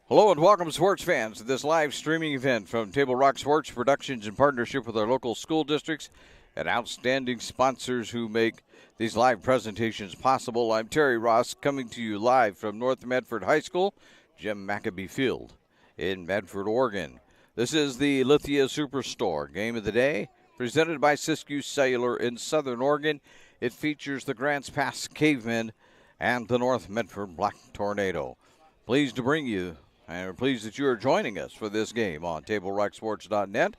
Hello and welcome, sports fans, to this live streaming event from Table Rock Sports Productions in partnership with our local school districts and outstanding sponsors who make these live presentations possible. I'm Terry Ross, coming to you live from North Medford High School, Jim Maccabee Field in Medford, Oregon. This is the Lithia Superstore Game of the Day, presented by Siskiyou Cellular in Southern Oregon. It features the Grants Pass Cavemen and the North Medford Black Tornado. Pleased to bring you, and we're pleased that you are joining us for this game on TableRockSports.net.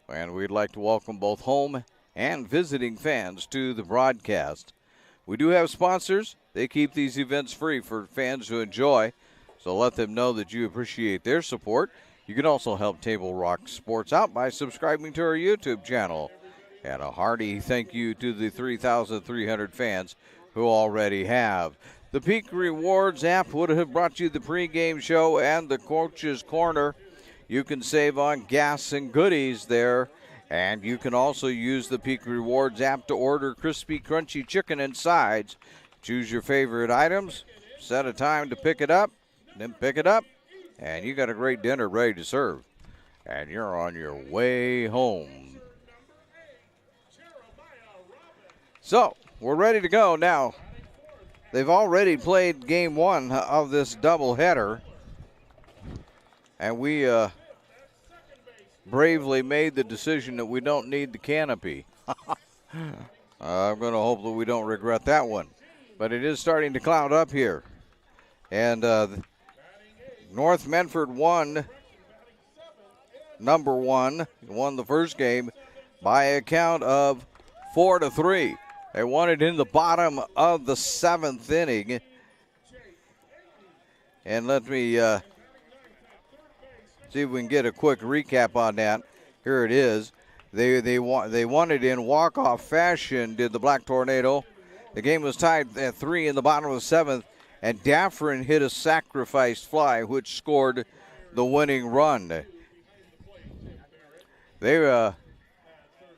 And we'd like to welcome both home and visiting fans to the broadcast. We do have sponsors. They keep these events free for fans to enjoy, so let them know that you appreciate their support. You can also help Table Rock Sports out by subscribing to our YouTube channel. And a hearty thank you to the 3,300 fans who already have. The Peak Rewards app would have brought you the pregame show and the Coach's Corner. You can save on gas and goodies there. And you can also use the Peak Rewards app to order crispy, crunchy chicken and sides. Choose your favorite items, set a time to pick it up, then pick it up, and you got a great dinner ready to serve. And you're on your way home. So, we're ready to go now. They've already played game one of this doubleheader, and we bravely made the decision that we don't need the canopy. I'm going to hope that we don't regret that one. But it is starting to cloud up here. And North Medford won the first game by a count of 4-3. They won it in the bottom of the seventh inning. And let me see if we can get a quick recap on that. Here it is. They won it in walk-off fashion, did the Black Tornado. The game was tied at 3 in the bottom of the seventh, and Daffrin hit a sacrifice fly, which scored the winning run.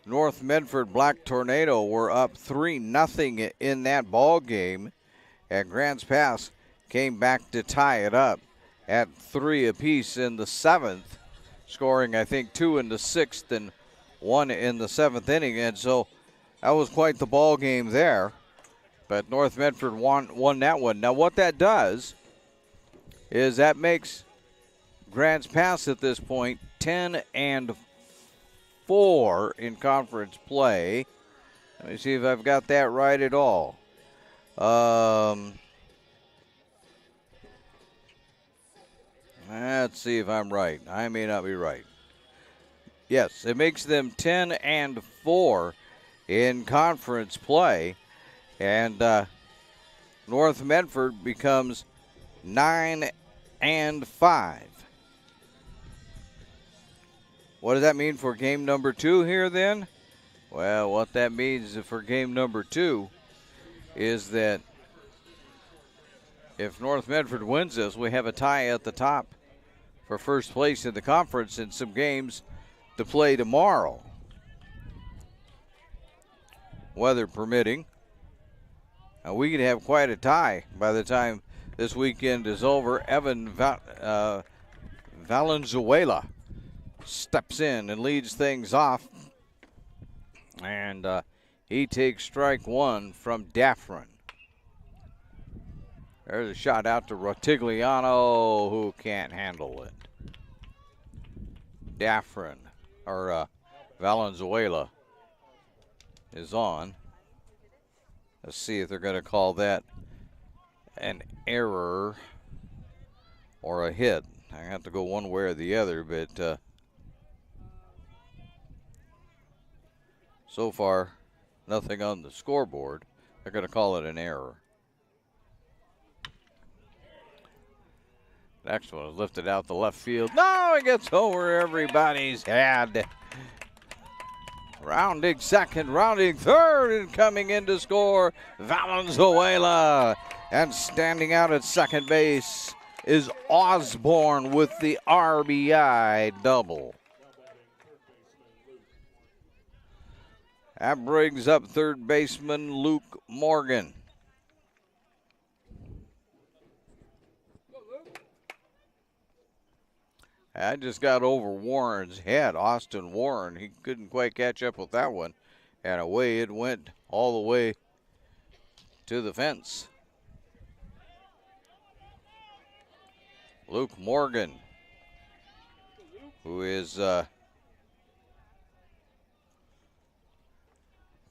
North Medford Black Tornado were up 3-0 in that ball game, and Grants Pass came back to tie it up at 3 apiece in the seventh, scoring I think 2 in the sixth and 1 in the seventh inning, and so that was quite the ball game there. But North Medford won that one. Now what that does is that makes Grants Pass at this point 10-4 in conference play. Let me see if I've got that right at all. Let's see if I'm right. I may not be right. Yes, it makes them 10-4 in conference play, and North Medford becomes 9-5. What does that mean for game number 2 here then? Well, what that means for game number 2 is that if North Medford wins this, we have a tie at the top for first place in the conference and some games to play tomorrow, weather permitting. And we could have quite a tie by the time this weekend is over. Evan Valenzuela steps in and leads things off, and he takes strike one from Daffrin. There's a shot out to Rotigliano, who can't handle it. Daffrin, or Valenzuela, is on. Let's see if they're going to call that an error or a hit. I have to go one way or the other, but so far, nothing on the scoreboard. They're going to call it an error. Next one is lifted out the left field. No, it gets over everybody's head. Rounding second, rounding third, and coming in to score, Valenzuela. And standing out at second base is Osborne with the RBI double. That brings up third baseman Luke Morgan. I just got over Warren's head. Austin Warren, he couldn't quite catch up with that one. And away it went all the way to the fence. Luke Morgan, who is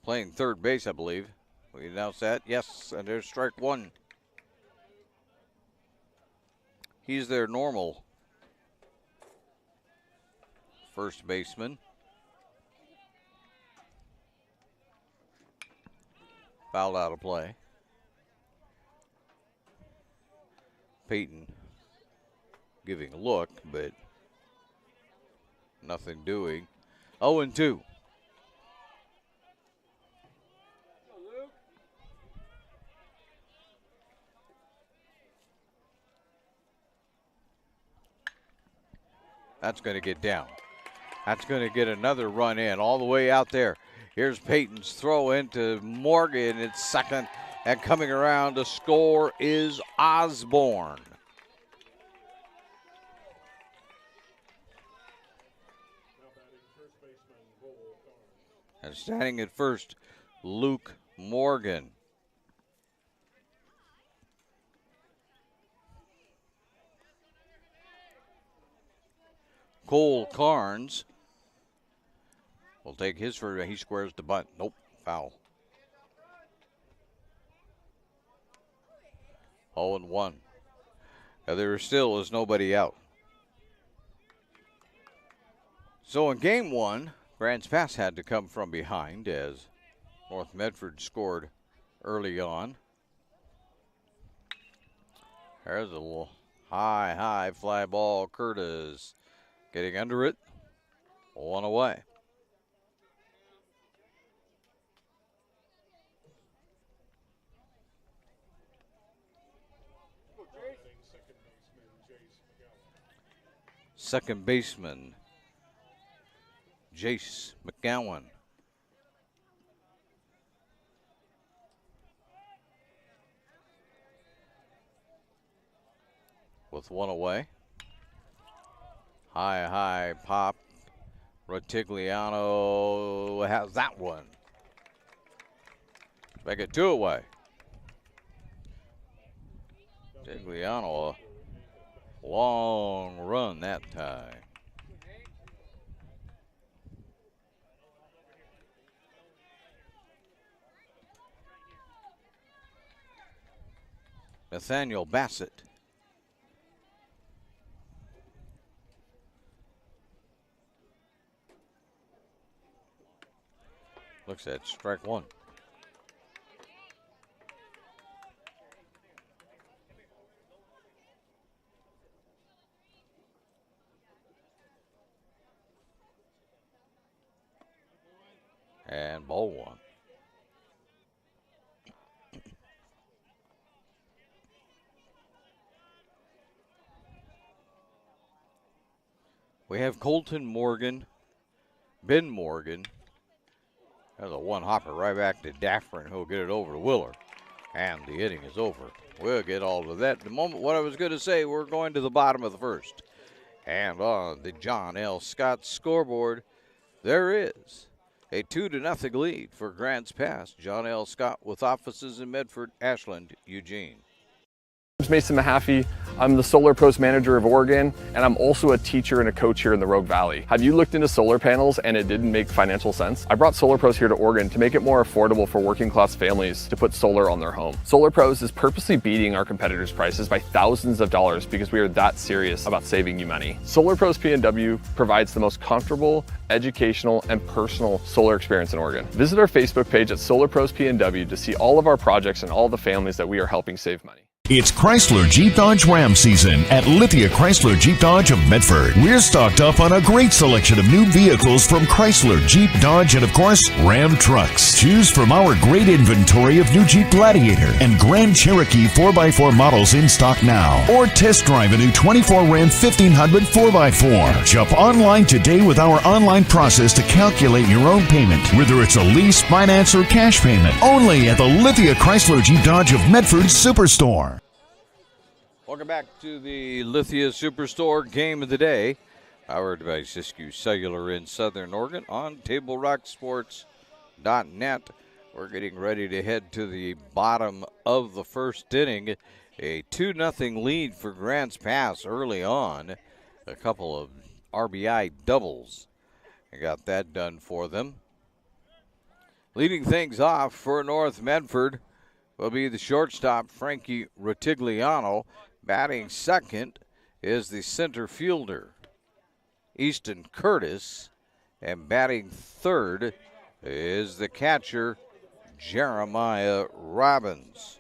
playing third base, I believe. We announced that. Yes, and there's strike one. He's their normal first baseman. Fouled out of play. Peyton giving a look, but nothing doing. 0-2. That's going to get down. That's going to get another run in all the way out there. Here's Peyton's throw into Morgan. It's second, and coming around to score is Osborne. And standing at first, Luke Morgan. Cole Carnes will take his first. He squares the bunt. Nope, foul. 0-1. Now there still is nobody out. So in game one, Grants Pass had to come from behind as North Medford scored early on. There's a little high fly ball. Curtis getting under it. One away. Second baseman, Jace McGowan. With one away. High pop. Rotigliano has that one. Make it two away. Rotigliano, a long run that time. Nathaniel Bassett. Looks at strike one. And ball one. We have Colton Morgan, Ben Morgan. There's a one hopper right back to Daffrin, who'll get it over to Willer. And the inning is over. We'll get all of that in a moment. What I was going to say, we're going to the bottom of the first. And on the John L. Scott scoreboard, there is a 2-0 lead for Grants Pass. John L. Scott with offices in Medford, Ashland, Eugene. I'm Mason Mahaffey. I'm the Solar Pros Manager of Oregon, and I'm also a teacher and a coach here in the Rogue Valley. Have you looked into solar panels and it didn't make financial sense? I brought Solar Pros here to Oregon to make it more affordable for working class families to put solar on their home. Solar Pros is purposely beating our competitors' prices by thousands of dollars because we are that serious about saving you money. Solar Pros PNW provides the most comfortable, educational, and personal solar experience in Oregon. Visit our Facebook page at Solar Pros PNW to see all of our projects and all the families that we are helping save money. It's Chrysler Jeep Dodge Ram season at Lithia Chrysler Jeep Dodge of Medford. We're stocked up on a great selection of new vehicles from Chrysler, Jeep, Dodge, and of course, Ram trucks. Choose from our great inventory of new Jeep Gladiator and Grand Cherokee 4x4 models in stock now. Or test drive a new 24 Ram 1500 4x4. Shop online today with our online process to calculate your own payment, whether it's a lease, finance, or cash payment. Only at the Lithia Chrysler Jeep Dodge of Medford Superstore. Welcome back to the Lithia Superstore game of the day. Powered by Siskiyou Cellular in Southern Oregon on TableRockSports.net. We're getting ready to head to the bottom of the first inning. A 2-0 lead for Grants Pass early on. A couple of RBI doubles. I got that done for them. Leading things off for North Medford will be the shortstop, Frankie Rotigliano. Batting second is the center fielder, Easton Curtis, and batting third is the catcher, Jeremiah Robbins.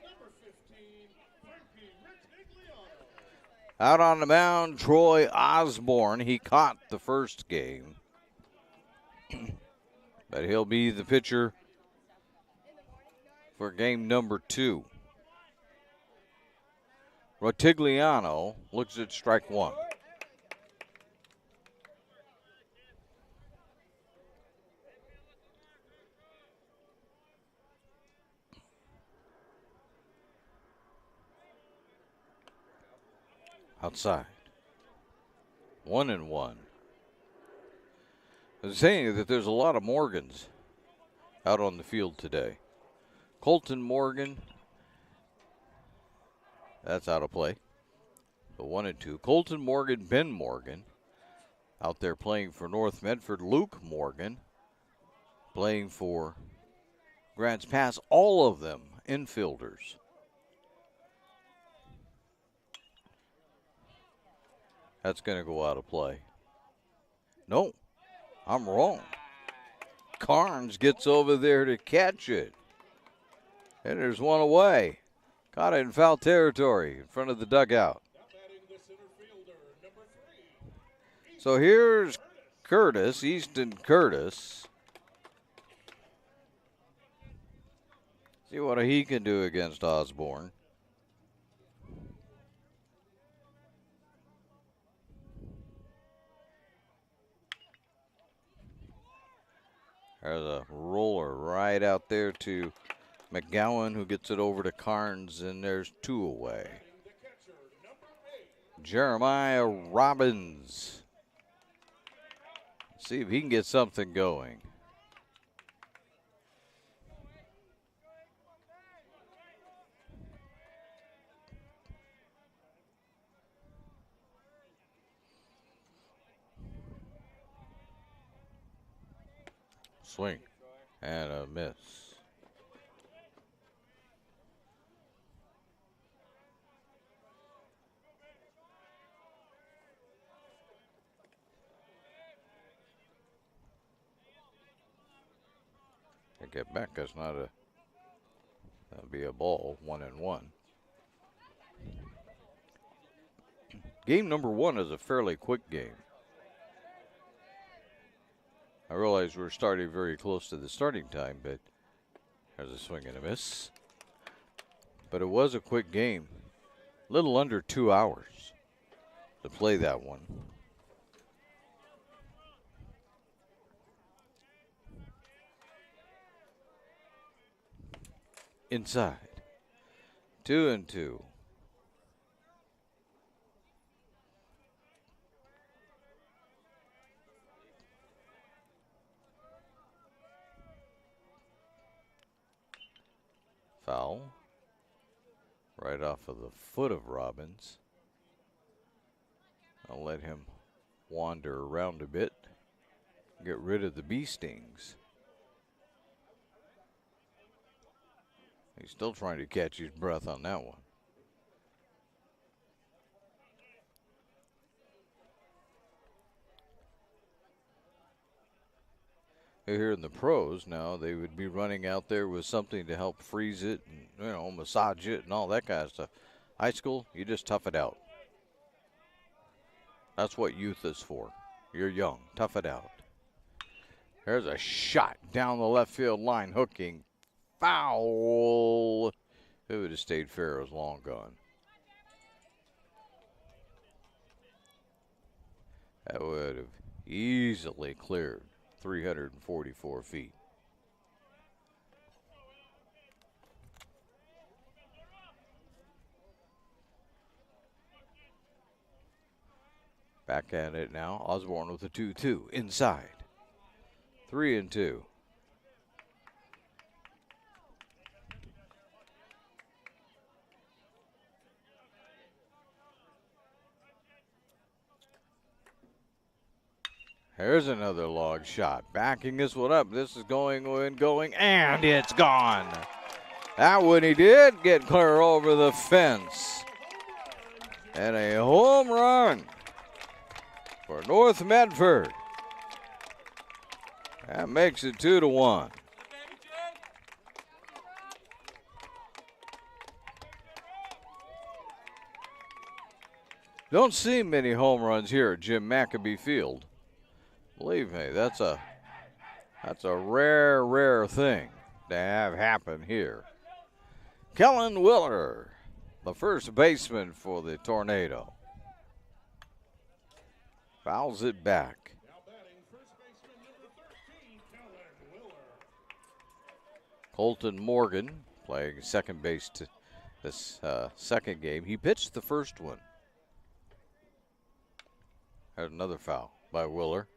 Out on the mound, Troy Osborne. He caught the first game, but he'll be the pitcher for game number 2. Rotigliano looks at strike 1. Outside. 1-1. I was saying that there's a lot of Morgans out on the field today. Colton Morgan, that's out of play. So 1-2. Colton Morgan, Ben Morgan out there playing for North Medford. Luke Morgan playing for Grants Pass. All of them infielders. That's going to go out of play. No, I'm wrong. Carnes gets over there to catch it. And there's one away. Caught it in foul territory in front of the dugout. So here's Curtis, Easton Curtis. See what he can do against Osborne. There's a roller right out there to McGowan, who gets it over to Carnes, and there's 2 away. Jeremiah Robbins. See if he can get something going. Swing and a miss. Get back. That's not a. That'll be a ball. 1-1. Game number 1 is a fairly quick game. I realize we're starting very close to the starting time, but there's a swing and a miss. But it was a quick game. A little under 2 hours to play that one. Inside. 2-2. Foul. Right off of the foot of Robbins. I'll let him wander around a bit. Get rid of the bee stings. He's still trying to catch his breath on that one. Here in the pros now, they would be running out there with something to help freeze it and, massage it and all that kind of stuff. High school, you just tough it out. That's what youth is for. You're young. Tough it out. There's a shot down the left field line, hooking. Foul. If it would have stayed fair, it was long gone. That would have easily cleared 344 feet. Back at it now. Osborne with a 2-2 inside. 3-2. Here's another log shot. Backing this one up. This is going, and it's gone. That one he did get clear over the fence. And a home run for North Medford. That makes it 2-1. Don't see many home runs here at Jim Maccabee Field. Believe me, that's a rare thing to have happen here. Kellen Willer, the first baseman for the Tornado, fouls it back. Colton Morgan playing second base to this second game. He pitched the first one. Had another foul by Willer.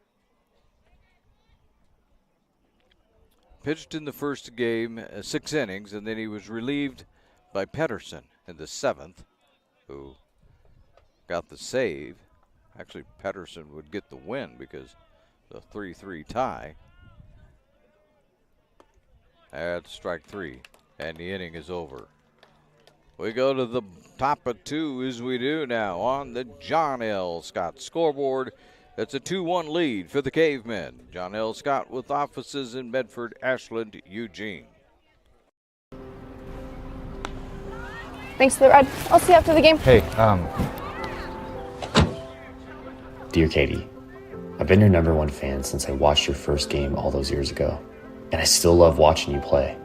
Pitched in the first game 6 innings, and then he was relieved by Pedersen in the 7th, who got the save. Actually, Pedersen would get the win because the 3-3 tie. That's strike 3, and the inning is over. We go to the top of 2 as we do now on the John L. Scott scoreboard. It's a 2-1 lead for the Cavemen. John L. Scott with offices in Medford, Ashland, Eugene. Thanks for the ride. I'll see you after the game. Hey, Dear Katie, I've been your #1 fan since I watched your first game all those years ago, and I still love watching you play.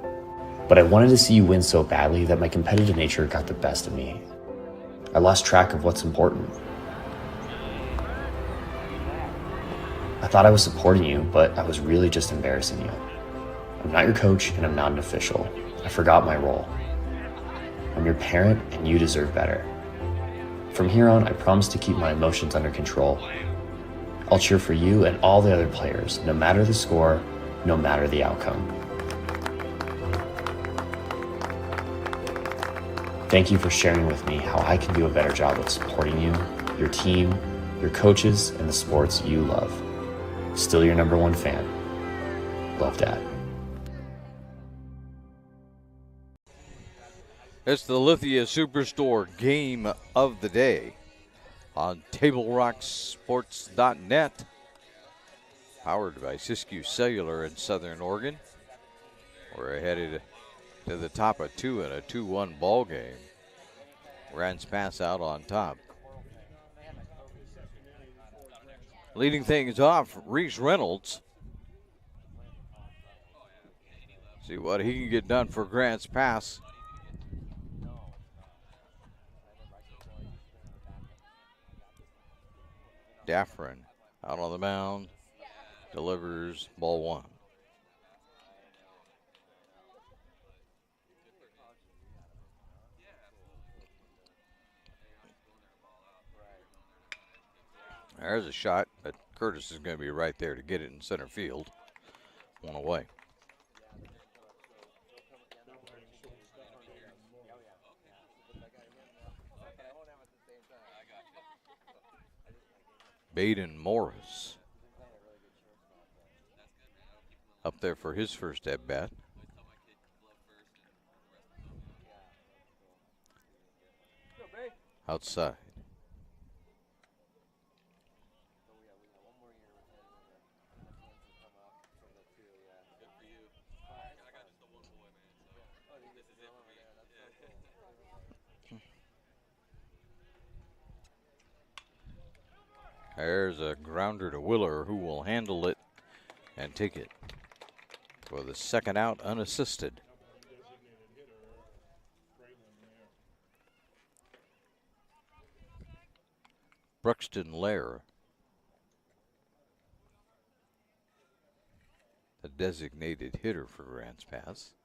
But I wanted to see you win so badly that my competitive nature got the best of me. I lost track of what's important. I thought I was supporting you, but I was really just embarrassing you. I'm not your coach, and I'm not an official. I forgot my role. I'm your parent, and you deserve better. From here on, I promise to keep my emotions under control. I'll cheer for you and all the other players, no matter the score, no matter the outcome. Thank you for sharing with me how I can do a better job of supporting you, your team, your coaches, and the sports you love. Still your #1 fan. Love, Dad. It's the Lithia Superstore game of the day on TableRockSports.net. Powered by Siskiyou Cellular in Southern Oregon. We're headed to the top of 2 in a 2-1 ball game. Grants Pass out on top. Leading things off, Reese Reynolds. See what he can get done for Grants Pass. Daffrin out on the mound, delivers ball 1. There's a shot, but Curtis is going to be right there to get it in center field. 1 away. Baden Morris up there for his first at bat. Outside. There's a grounder to Willer, who will handle it and take it for the second out unassisted. Bruxton Lair, the designated hitter for Grants Pass.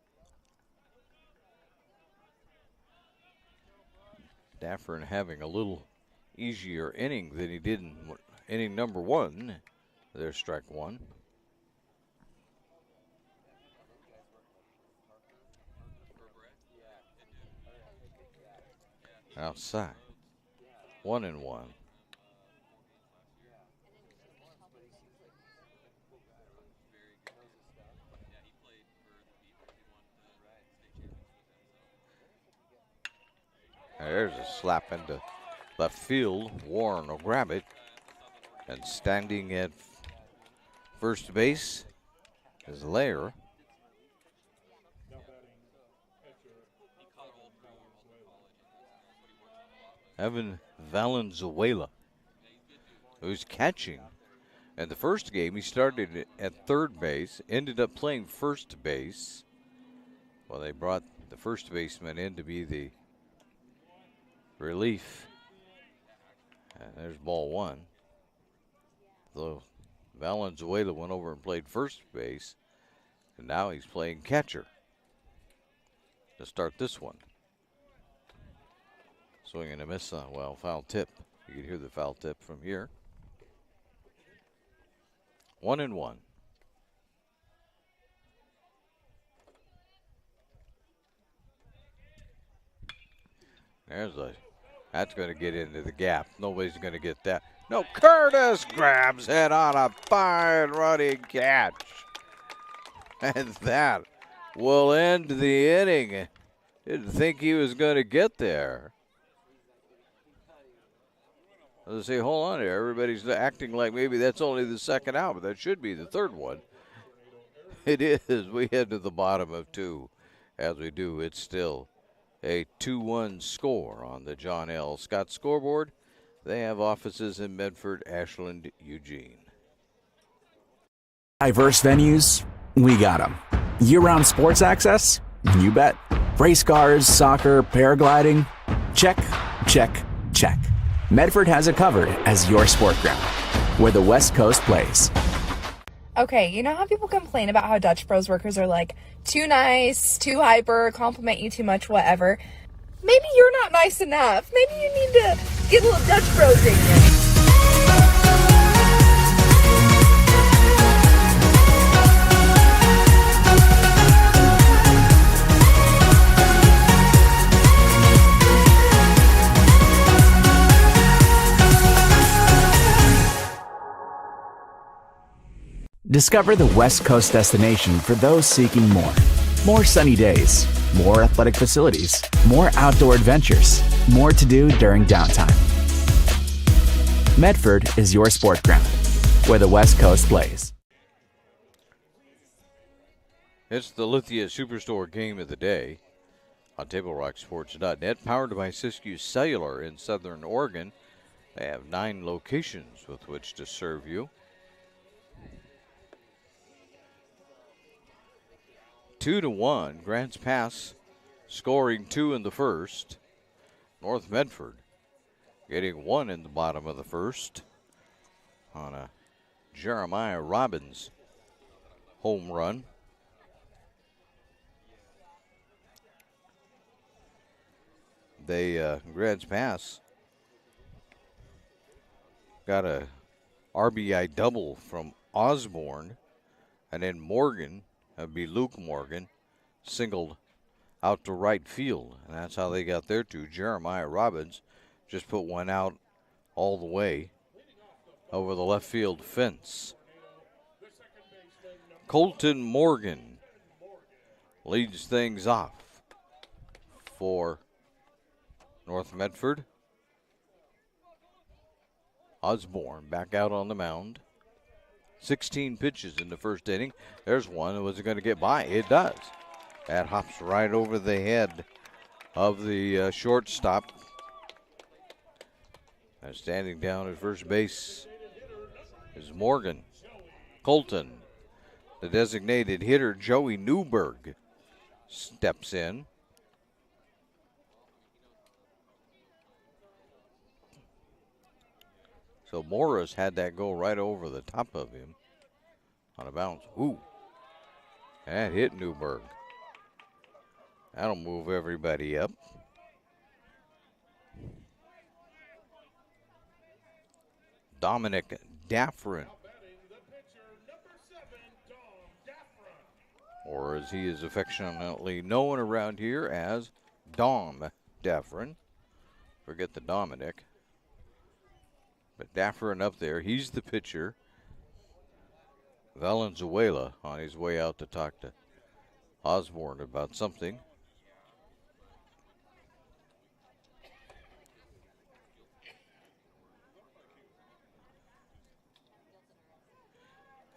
Daffrin having a little easier inning than he did in inning number 1. There's strike 1. Outside. 1-1. There's a slap into left field. Warren will grab it. And standing at first base is Lair. Evan Valenzuela, who's catching. In the first game, he started at third base, ended up playing first base. Well, they brought the first baseman in to be the relief. And there's ball 1. So Valenzuela went over and played first base, and now he's playing catcher to start this one. Swing and a miss, well, foul tip. You can hear the foul tip from here. 1-1. That's going to get into the gap. Nobody's going to get that. No, Curtis grabs it on a fine running catch. And that will end the inning. Didn't think he was going to get there. Let's say, hold on here. Everybody's acting like maybe that's only the second out, but that should be the third one. It is. We head to the bottom of 2. As we do, it's still a 2-1 score on the John L. Scott scoreboard. They have offices in Medford, Ashland, Eugene. Diverse venues, we got them. Year-round sports access? You bet. Race cars, soccer, paragliding? Check, check, check. Medford has it covered as your sport ground, where the West Coast plays. Okay, you know how people complain about how Dutch Bros workers are like too nice, too hyper, compliment you too much, whatever? Maybe you're not nice enough. Maybe you need to get a little Dutch Bros in you. Discover the West Coast destination for those seeking more. More sunny days, more athletic facilities, more outdoor adventures, more to do during downtime. Medford is your sport ground, where the West Coast plays. It's the Lithia Superstore game of the day on TableRockSports.net, powered by Siskiyou Cellular in Southern Oregon. They have 9 locations with which to serve you. 2-1, Grants Pass scoring 2 in the first. North Medford getting 1 in the bottom of the first on a Jeremiah Robbins home run. Grants Pass got a RBI double from Osborne, and then Morgan, that'd be Luke Morgan, singled out to right field, and that's how they got their 2. Jeremiah Robbins just put one out all the way over the left field fence. Colton Morgan leads things off for North Medford. Osborne back out on the mound. 16 pitches in the first inning. There's one. Was it going to get by? It does. That hops right over the head of the shortstop. And standing down at first base is Morgan. Colton, the designated hitter, Joey Newberg, steps in. So Morris had that go right over the top of him on a bounce. Ooh, that hit Newberg. That'll move everybody up. Dominic Daffrin, or as he is affectionately known around here as Dom Daffrin. Forget the Dominic. But Daffrin up there, he's the pitcher. Valenzuela on his way out to talk to Osborne about something.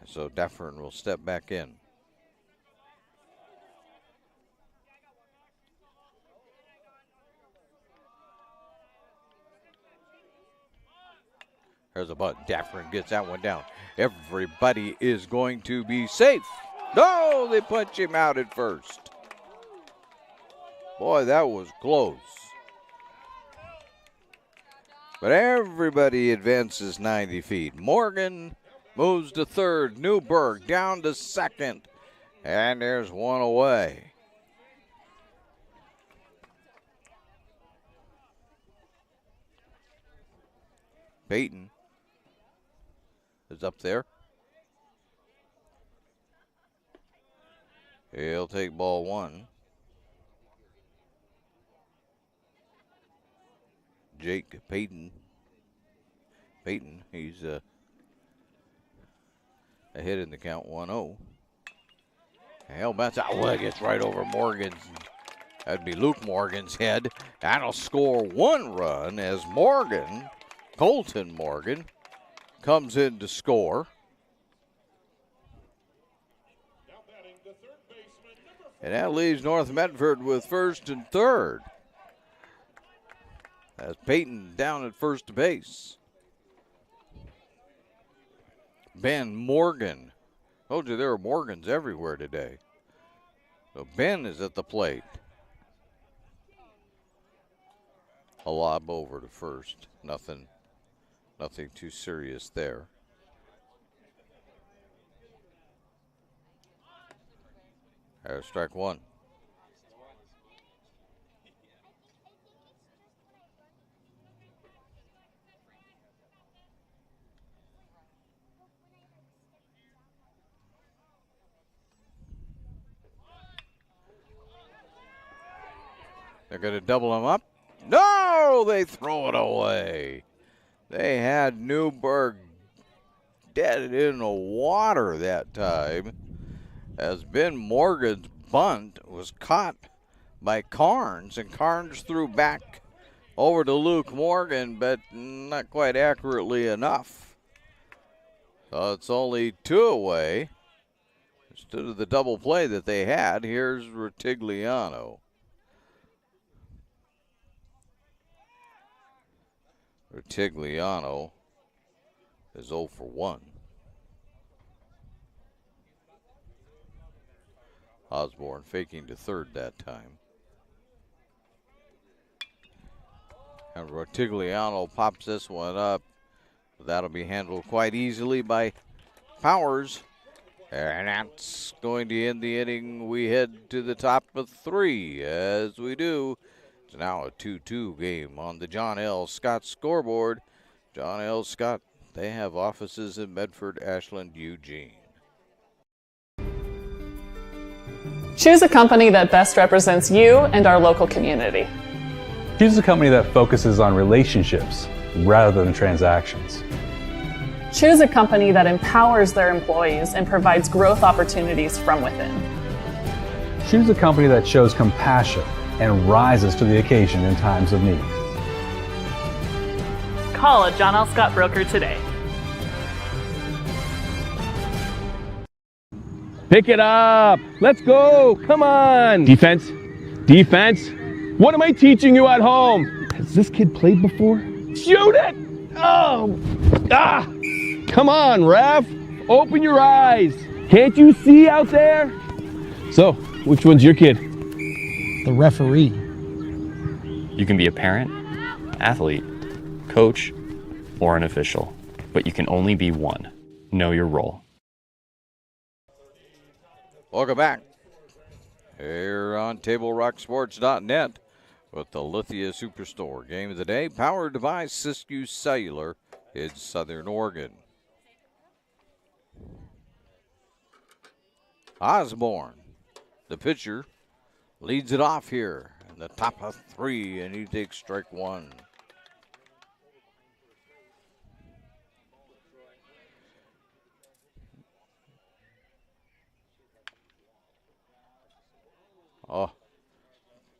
So Daffrin will step back in. There's a bunt. Daffrin gets that one down. Everybody is going to be safe. No, they punch him out at first. Boy, that was close. But everybody advances 90 feet. Morgan moves to third. Newberg down to second. And there's one away. Peyton is up there. He'll take ball one. Jake Peyton. He's ahead in the count 1-0. Hell, that's out. Well, it gets right over Morgan's. That'd be Luke Morgan's head. That'll score one run as Colton Morgan, comes in to score. And that leaves North Medford with first and third. As Peyton down at first base. Ben Morgan. Told you there were Morgans everywhere today. So Ben is at the plate. A lob over to first. Nothing too serious there. There's strike one. They're going to double him up. No, they throw it away. They had Newberg dead in the water that time, as Ben Morgan's bunt was caught by Carnes, and Carnes threw back over to Luke Morgan, but not quite accurately enough. So it's only two away. Instead of the double play that they had, here's Rutigliano. Rutigliano is 0 for 1. Osborne faking to third that time. And Rutigliano pops this one up. That'll be handled quite easily by Powers. And that's going to end the inning. We head to the top of 3 as we do. It's now a 2-2 game on the John L. Scott scoreboard. John L. Scott, they have offices in Medford, Ashland, Eugene. Choose a company that best represents you and our local community. Choose a company that focuses on relationships rather than transactions. Choose a company that empowers their employees and provides growth opportunities from within. Choose a company that shows compassion and rises to the occasion in times of need. Call a John L. Scott broker today. Pick it up. Let's go. Come on. Defense. What am I teaching you at home? Has this kid played before? Shoot it. Oh. Ah. Come on, ref. Open your eyes. Can't you see out there? So, which one's your kid? The referee. You can be a parent, athlete, coach, or an official, but you can only be one. Know your role. Welcome back here on TableRockSports.net with the Lithia Superstore. Game of the day powered by Siskiyou Cellular in Southern Oregon. Osborne, the pitcher, leads it off here in the top of 3, and he takes strike 1. Oh,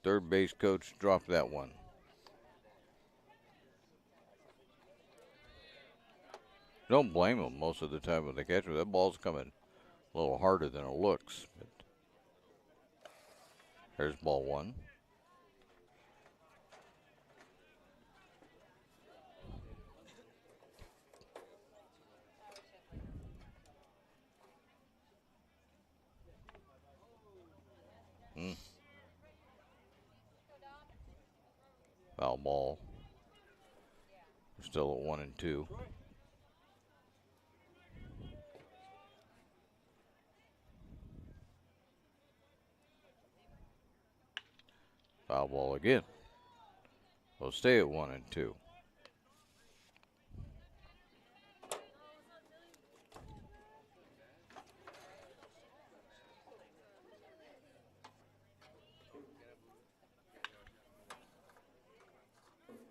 third base coach dropped that one. Don't blame him most of the time when they catch it. That ball's coming a little harder than it looks. But there's ball 1. Foul ball. We're still at 1 and 2. Foul ball again. We'll stay at 1 and 2.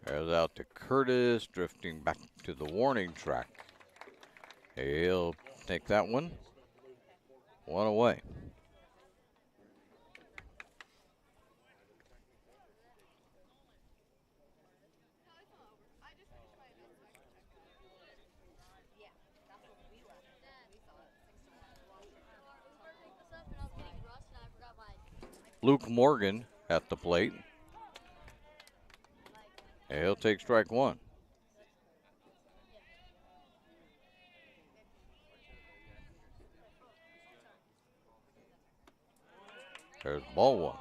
There's out to Curtis, drifting back to the warning track. He'll take that one. 1 away. Luke Morgan at the plate. He'll take strike 1. There's ball 1.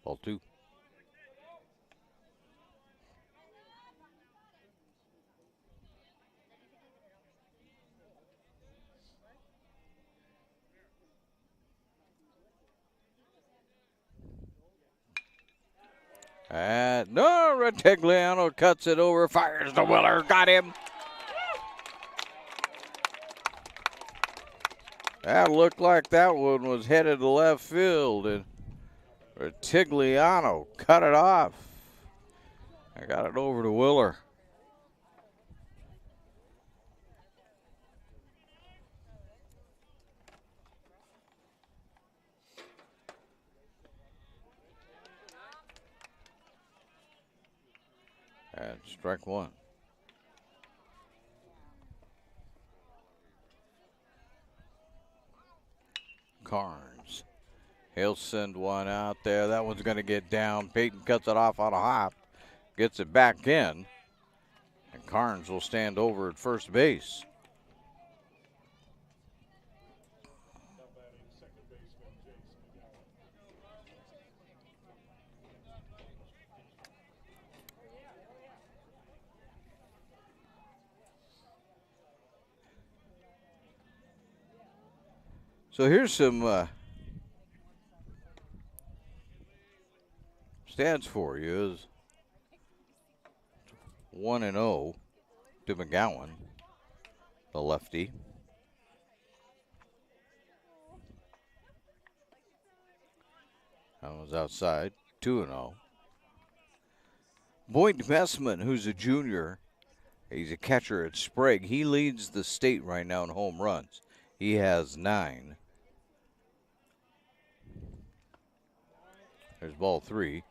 Ball 2. No, Retigliano cuts it over, fires the Willer, got him. That looked like that one was headed to left field, and Retigliano cut it off. I got it over to Willer. And strike 1. Carnes. He'll send one out there. That one's going to get down. Peyton cuts it off on a hop. Gets it back in. And Carnes will stand over at first base. So here's some stats for you. Is 1-0 to McGowan, the lefty. That was outside, 2-0. Boyd Messman, who's a junior, he's a catcher at Sprague. He leads the state right now in home runs. He has 9. There's ball 3.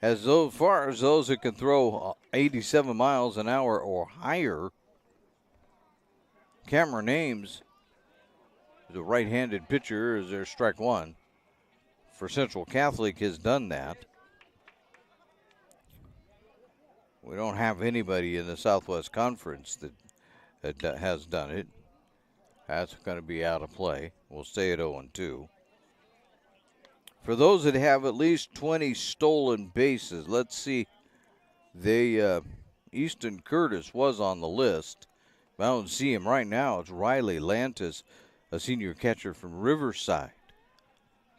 As far as those that can throw 87 miles an hour or higher, Cameron Ames, the right-handed pitcher, is their strike 1. For Central Catholic has done that. We don't have anybody in the Southwest Conference that has done it. That's going to be out of play. We'll stay at 0-2. For those that have at least 20 stolen bases, let's see. They Easton Curtis was on the list. I don't see him right now. It's Riley Lantis, a senior catcher from Riverside,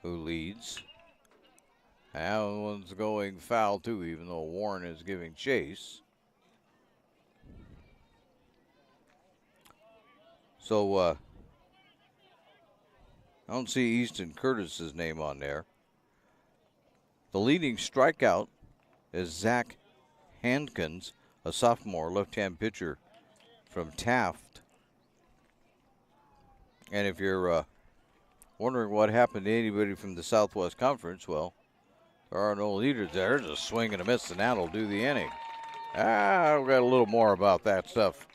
who leads. That one's going foul, too, even though Warren is giving chase. So, I don't see Easton Curtis's name on there. The leading strikeout is Zach Hankins, a sophomore left-hand pitcher from Taft. And if you're wondering what happened to anybody from the Southwest Conference, well, there are no leaders there. Just swing and a miss, and that'll do the inning. I've got a little more about that stuff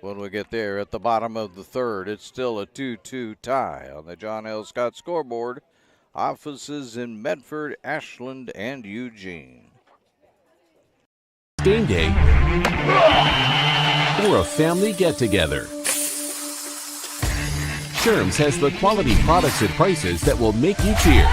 when we get there. At the bottom of the third, it's still a 2-2 tie on the John L. Scott scoreboard. Offices in Medford, Ashland, and Eugene. Game day or a family get-together. Sherm's has the quality products and prices that will make you cheer.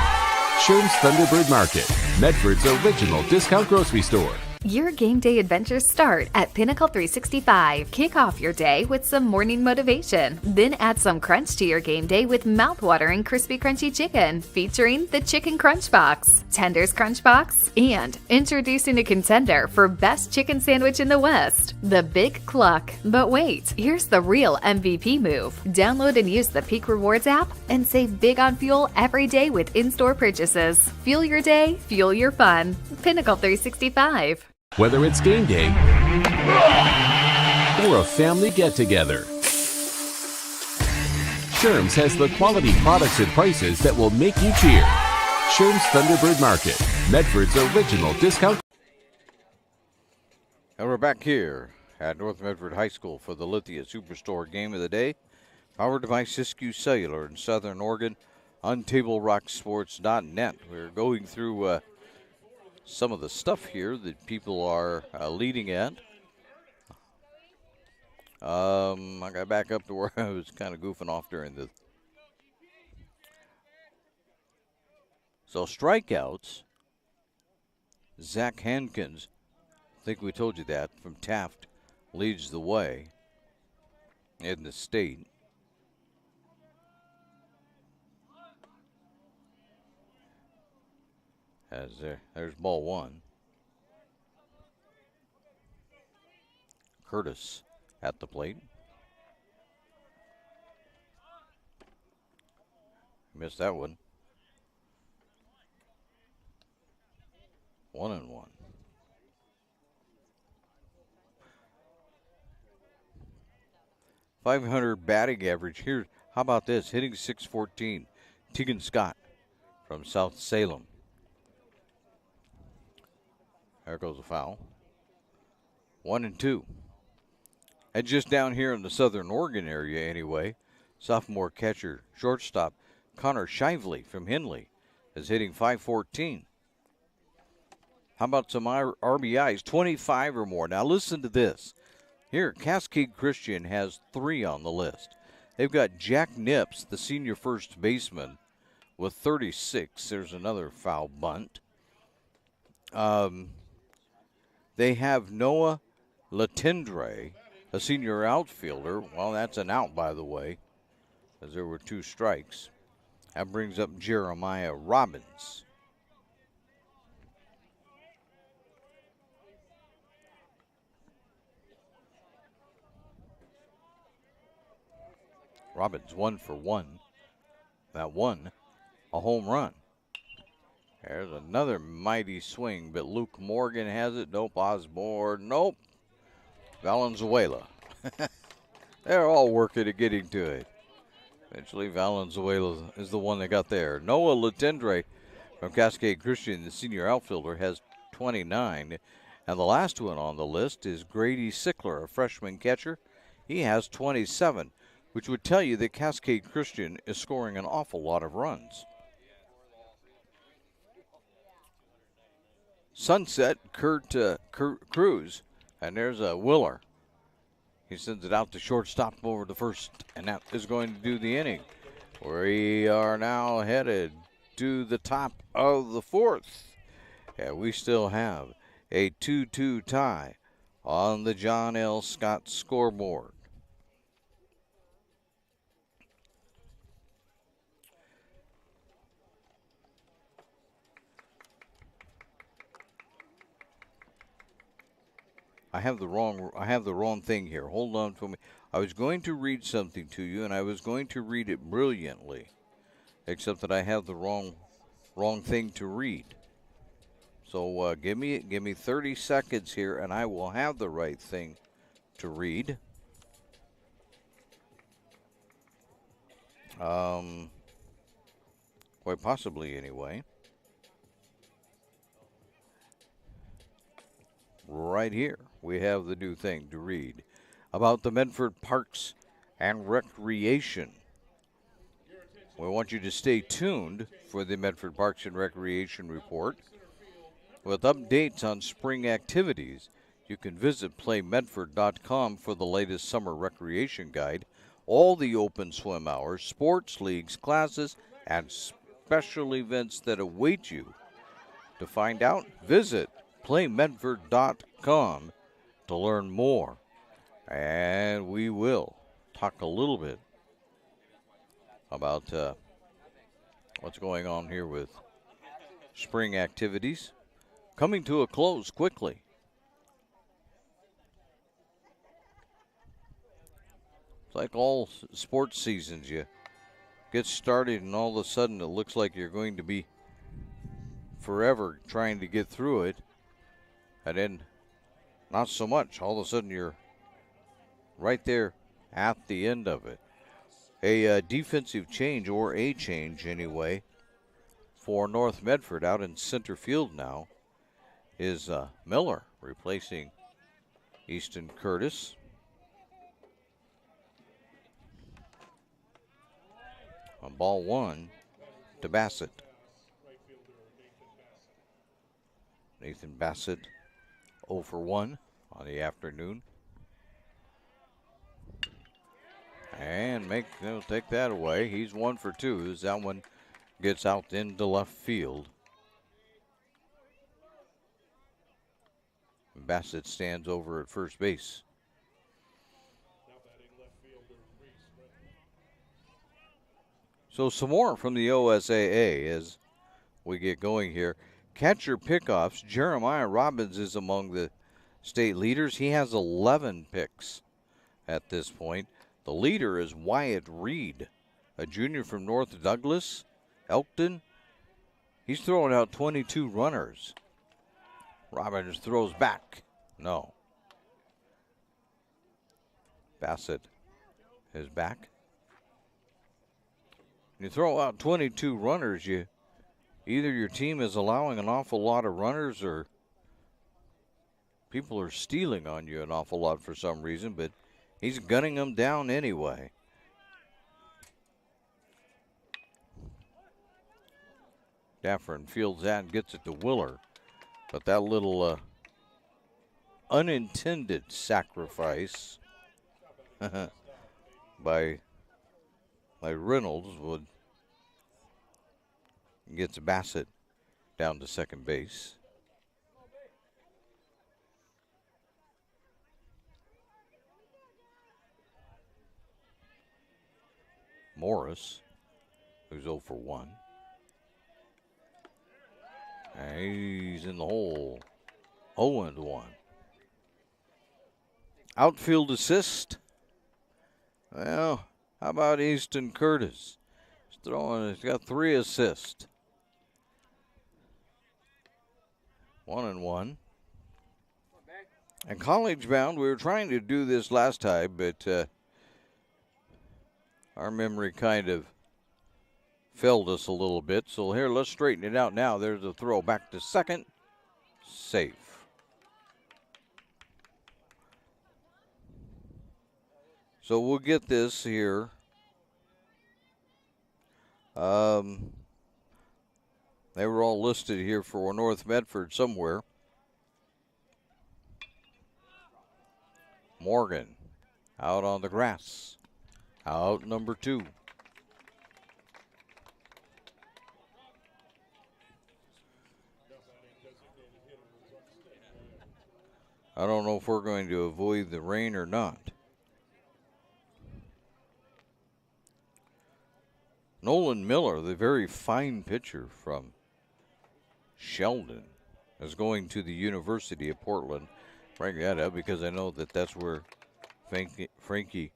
Sherm's Thunderbird Market, Medford's original discount grocery store. Your game day adventures start at Pinnacle 365. Kick off your day with some morning motivation. Then add some crunch to your game day with mouth-watering crispy crunchy chicken featuring the Chicken Crunch Box, Tender's Crunch Box, and introducing a contender for best chicken sandwich in the West, the Big Cluck. But wait, here's the real MVP move. Download and use the Peak Rewards app and save big on fuel every day with in-store purchases. Fuel your day, fuel your fun. Pinnacle 365. Whether it's game day or a family get-together, Sherm's has the quality products and prices that will make you cheer. Sherm's Thunderbird Market, Medford's original discount. And we're back here at North Medford High School for the Lithia Superstore Game of the Day, powered by Siskiyou Cellular in Southern Oregon on TableRockSports.net. We're going through some of the stuff here that people are leading at. I got back up to where I was kind of goofing off during the. So strikeouts, Zach Hankins, I think we told you that, from Taft, leads the way in the state. As there's ball one. Curtis at the plate. Missed that one. 1-1. .500 batting average here. How about this? Hitting .614. Tegan Scott from South Salem. There goes a foul. 1-2. And just down here in the Southern Oregon area anyway, sophomore catcher, shortstop, Connor Shively from Henley is hitting .514. How about some RBIs? 25 or more. Now listen to this. Here, Cascade Christian has 3 on the list. They've got Jack Nips, the senior first baseman, with 36. There's another foul bunt. They have Noah Latendre, a senior outfielder. Well, that's an out, by the way, as there were 2 strikes. That brings up Jeremiah Robbins. Robbins 1 for 1. That one, a home run. There's another mighty swing, but Luke Morgan has it. Nope, Osborne. Nope. Valenzuela. They're all working at getting to it. Eventually, Valenzuela is the one that got there. Noah Latendre from Cascade Christian, the senior outfielder, has 29. And the last one on the list is Grady Sickler, a freshman catcher. He has 27, which would tell you that Cascade Christian is scoring an awful lot of runs. Sunset, Kurt Cruz, and there's a Willer. He sends it out to shortstop over the first, and that is going to do the inning. We are now headed to the top of the fourth, and we still have a 2-2 tie on the John L. Scott scoreboard. I have the wrong thing here. Hold on for me. I was going to read something to you, and I was going to read it brilliantly, except that I have the wrong thing to read. So give me 30 seconds here, and I will have the right thing to read. Quite possibly, anyway. Right here, we have the new thing to read about the Medford Parks and Recreation. We want you to stay tuned for the Medford Parks and Recreation report. With updates on spring activities, you can visit playmedford.com for the latest summer recreation guide, all the open swim hours, sports leagues, classes, and special events that await you. To find out, visit playmedford.com to learn more. And we will talk a little bit about what's going on here with spring activities. Coming to a close quickly. It's like all sports seasons. You get started and all of a sudden it looks like you're going to be forever trying to get through it. And then not so much. All of a sudden you're right there at the end of it. A defensive change, or a change anyway, for North Medford out in center field now is Miller replacing Easton Curtis. On ball one to Bassett. Nathan Bassett 0 for 1 on the afternoon. And take that away. He's 1 for 2 as that one gets out into left field. Bassett stands over at first base. So some more from the OSAA as we get going here. Catcher pickoffs. Jeremiah Robbins is among the state leaders. He has 11 picks at this point. The leader is Wyatt Reed, a junior from North Douglas, Elkton. He's throwing out 22 runners. Robbins throws back. No. Bassett is back. You throw out 22 runners, either your team is allowing an awful lot of runners or people are stealing on you an awful lot for some reason, but he's gunning them down anyway. Daffern fields that and gets it to Willer. But that little unintended sacrifice by Reynolds gets Bassett down to second base. Morris, who's 0 for 1. And he's in the hole. 0-1. Outfield assist. Well, how about Easton Curtis? He's got 3 assists. 1-1. And college bound, we were trying to do this last time, but our memory kind of failed us a little bit. So here, let's straighten it out now. There's a throw back to second. Safe. So we'll get this here. They were all listed here for North Medford somewhere. Morgan out on the grass. Out number 2. I don't know if we're going to avoid the rain or not. Nolan Miller, the very fine pitcher from Sheldon, is going to the University of Portland. Bring that up because I know that that's where Frankie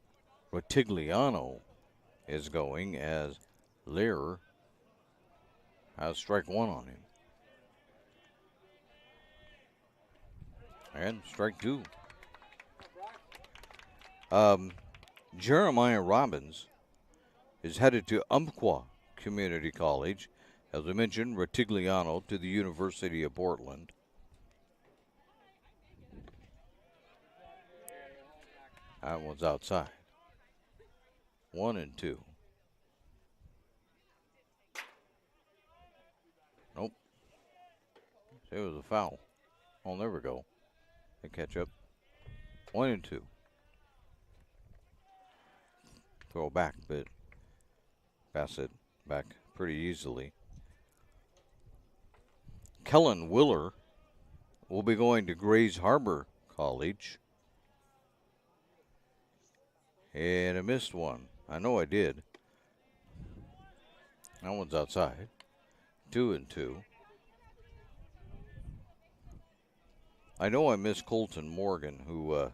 Rotigliano is going, as Lear has strike one on him. And strike two. Jeremiah Robbins is headed to Umpqua Community College. As I mentioned, Rotigliano to the University of Portland. That one's outside. 1-2. Nope. It was a foul. Oh, there we go. They catch up. 1-2. Throw back, but pass it back pretty easily. Kellen Willer will be going to Grays Harbor College. And I missed one. I know I did. That one's outside. 2-2. I know I missed Colton Morgan, who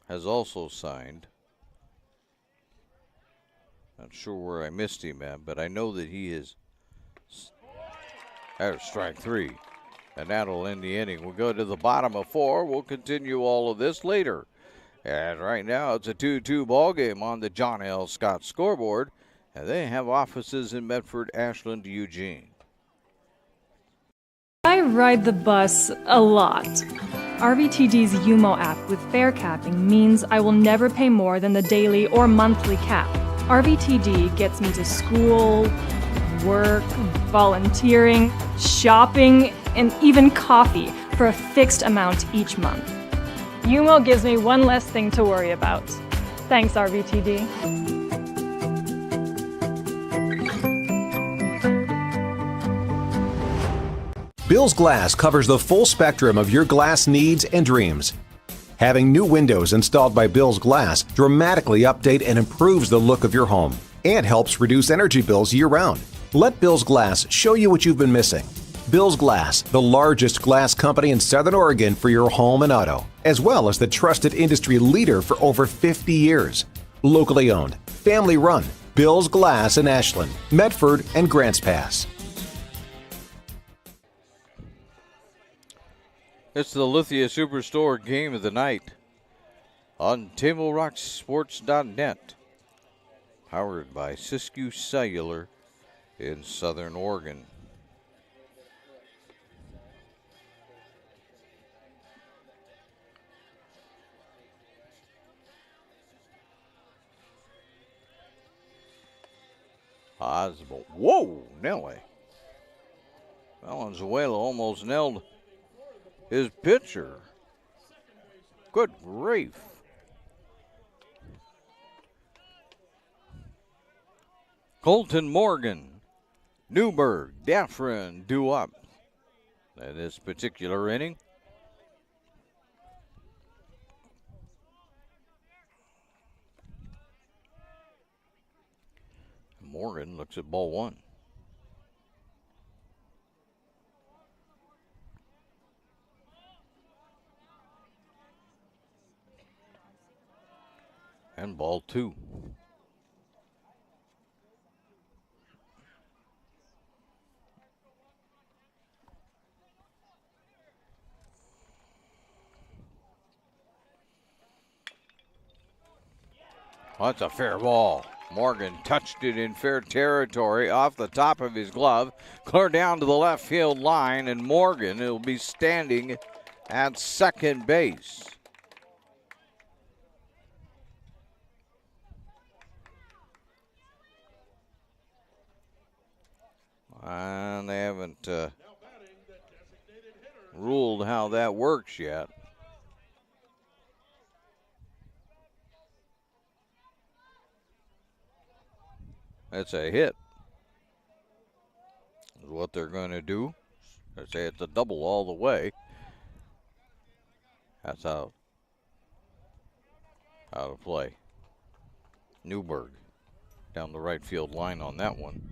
has also signed. Not sure where I missed him at, but I know that he is. There's strike three. And that'll end the inning. We'll go to the bottom of 4. We'll continue all of this later. And right now it's a 2-2 ball game on the John L. Scott scoreboard. And they have offices in Medford, Ashland, Eugene. I ride the bus a lot. RVTD's UMO app with fare capping means I will never pay more than the daily or monthly cap. RVTD gets me to school, work, volunteering, shopping, and even coffee for a fixed amount each month. UMO gives me one less thing to worry about. Thanks, RVTD. Bill's Glass covers the full spectrum of your glass needs and dreams. Having new windows installed by Bill's Glass dramatically update and improves the look of your home and helps reduce energy bills year-round. Let Bill's Glass show you what you've been missing. Bill's Glass, the largest glass company in Southern Oregon for your home and auto, as well as the trusted industry leader for over 50 years. Locally owned, family run, Bill's Glass in Ashland, Medford, and Grants Pass. It's the Lithia Superstore game of the night on TableRockSports.net, powered by Siskiyou Cellular in Southern Oregon. Osborne. Whoa, Nelly. Valenzuela almost nailed his pitcher. Good grief. Colton Morgan, Newberg, Daffrin due up in this particular inning. Morgan looks at ball one. And ball two. Well, that's a fair ball. Morgan touched it in fair territory off the top of his glove, clear down to the left field line, and Morgan will be standing at second base. And they haven't ruled how that works yet. It's a hit. Is what they're going to do. They say it's a double all the way. That's out of play. Newberg down the right field line on that one.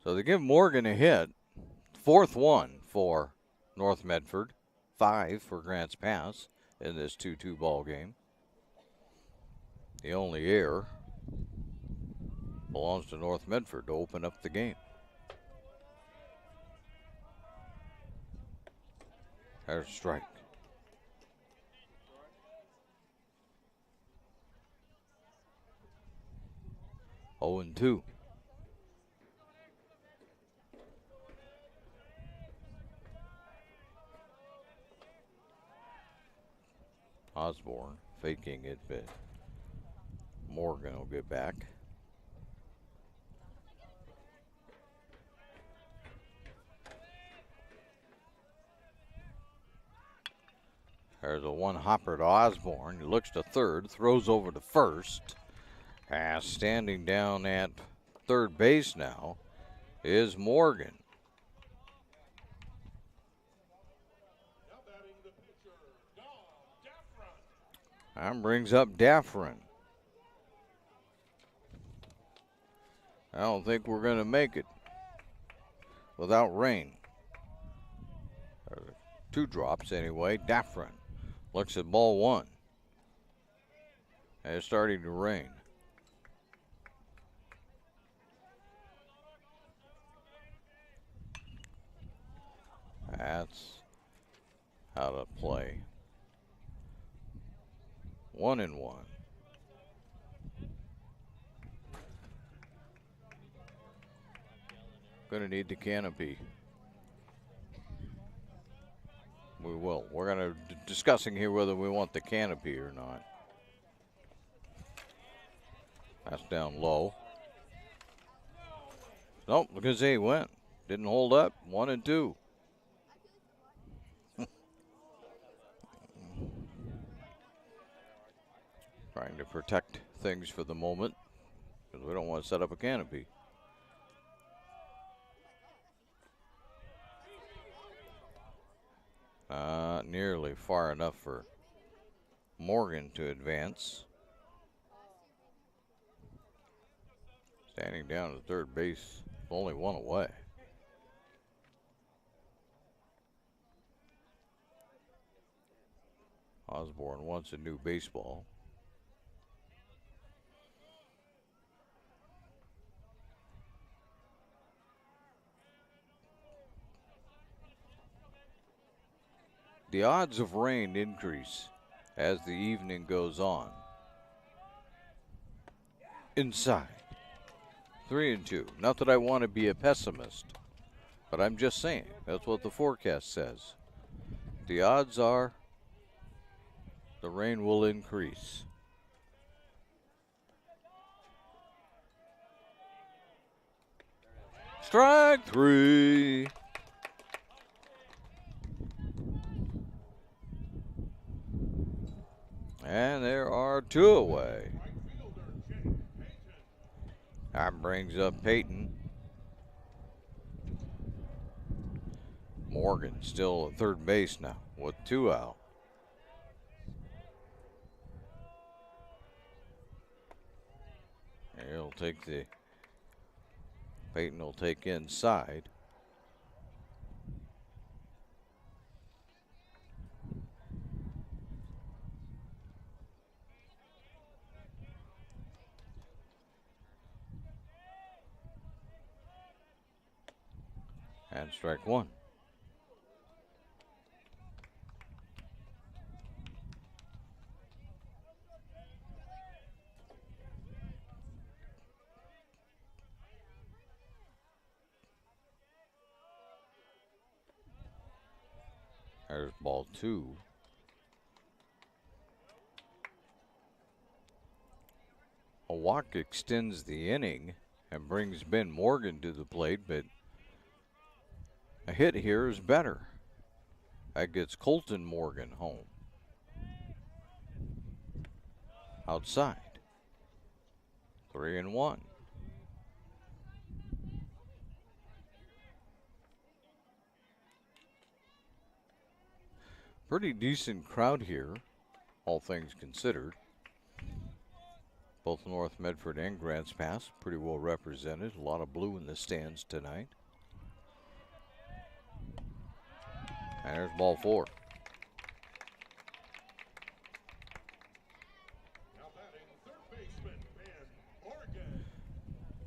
So they give Morgan a hit. Fourth one for North Medford. 5 for Grants Pass in this 2-2 ball game. The only error belongs to North Medford to open up the game. There's a strike. Oh, and 2. Osborne faking it, but Morgan will get back. There's a one hopper to Osborne. He looks to third, throws over to first. And standing down at third base now is Morgan. And brings up Daffrin. I don't think we're going to make it without rain. 2 drops anyway. Daffrin looks at ball 1. And it's starting to rain. That's out of play. 1-1. Gonna need the canopy. We will. We're gonna discussing here whether we want the canopy or not. That's down low. Nope, look at he went. Didn't hold up. 1-2. Trying to protect things for the moment because we don't want to set up a canopy. Not nearly far enough for Morgan to advance. Standing down at third base, only 1 away. Osborne wants a new baseball. The odds of rain increase as the evening goes on. Inside. 3-2. Not that I want to be a pessimist, but I'm just saying that's what the forecast says. The odds are the rain will increase. Strike 3. And there are 2 away. That brings up Peyton. Morgan still at third base now with 2 out. He'll take the, Peyton will take inside. And strike 1. There's ball 2. A walk extends the inning and brings Ben Morgan to the plate, but a hit here is better. That gets Colton Morgan home. Outside. 3-1. Pretty decent crowd here, all things considered. Both North Medford and Grants Pass pretty well represented. A lot of blue in the stands tonight. And there's ball 4.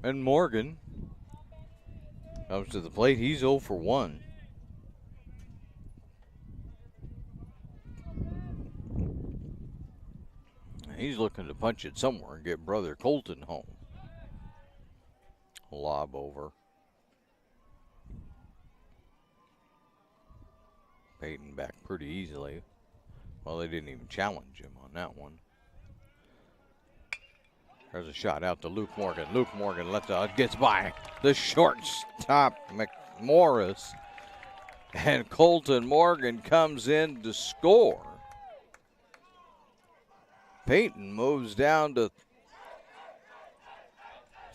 And Morgan comes to the plate. He's 0 for 1. He's looking to punch it somewhere and get brother Colton home. Lob over. Peyton back pretty easily. Well, they didn't even challenge him on that one. There's a shot out to Luke Morgan. Luke Morgan gets by the shortstop McMorris. And Colton Morgan comes in to score. Peyton moves down to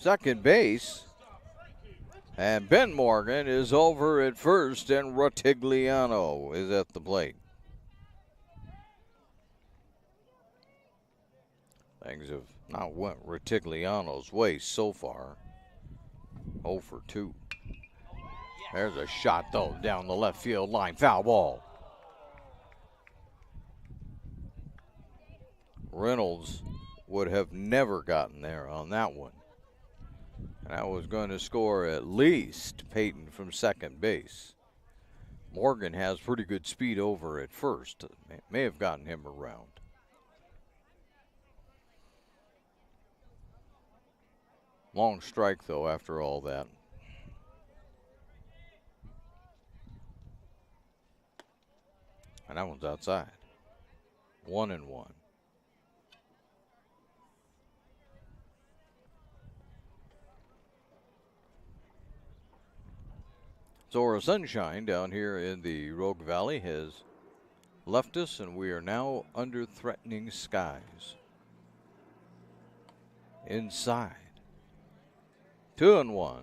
second base. And Ben Morgan is over at first, and Rotigliano is at the plate. Things have not went Rotigliano's way so far. 0 for 2. There's a shot, though, down the left field line. Foul ball. Reynolds would have never gotten there on that one. And I was going to score at least Peyton from second base. Morgan has pretty good speed over at first. May have gotten him around. Long strike, though, after all that. And that one's outside. 1-1. Zora Sunshine down here in the Rogue Valley has left us, and we are now under threatening skies. Inside. 2-1.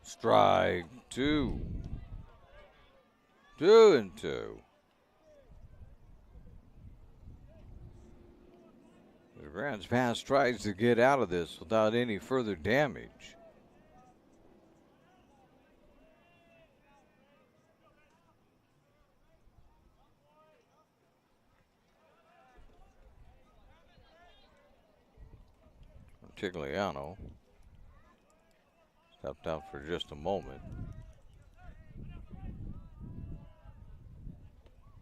Strike 2. 2-2. The Grants Pass tries to get out of this without any further damage. Rotigliano stepped out for just a moment.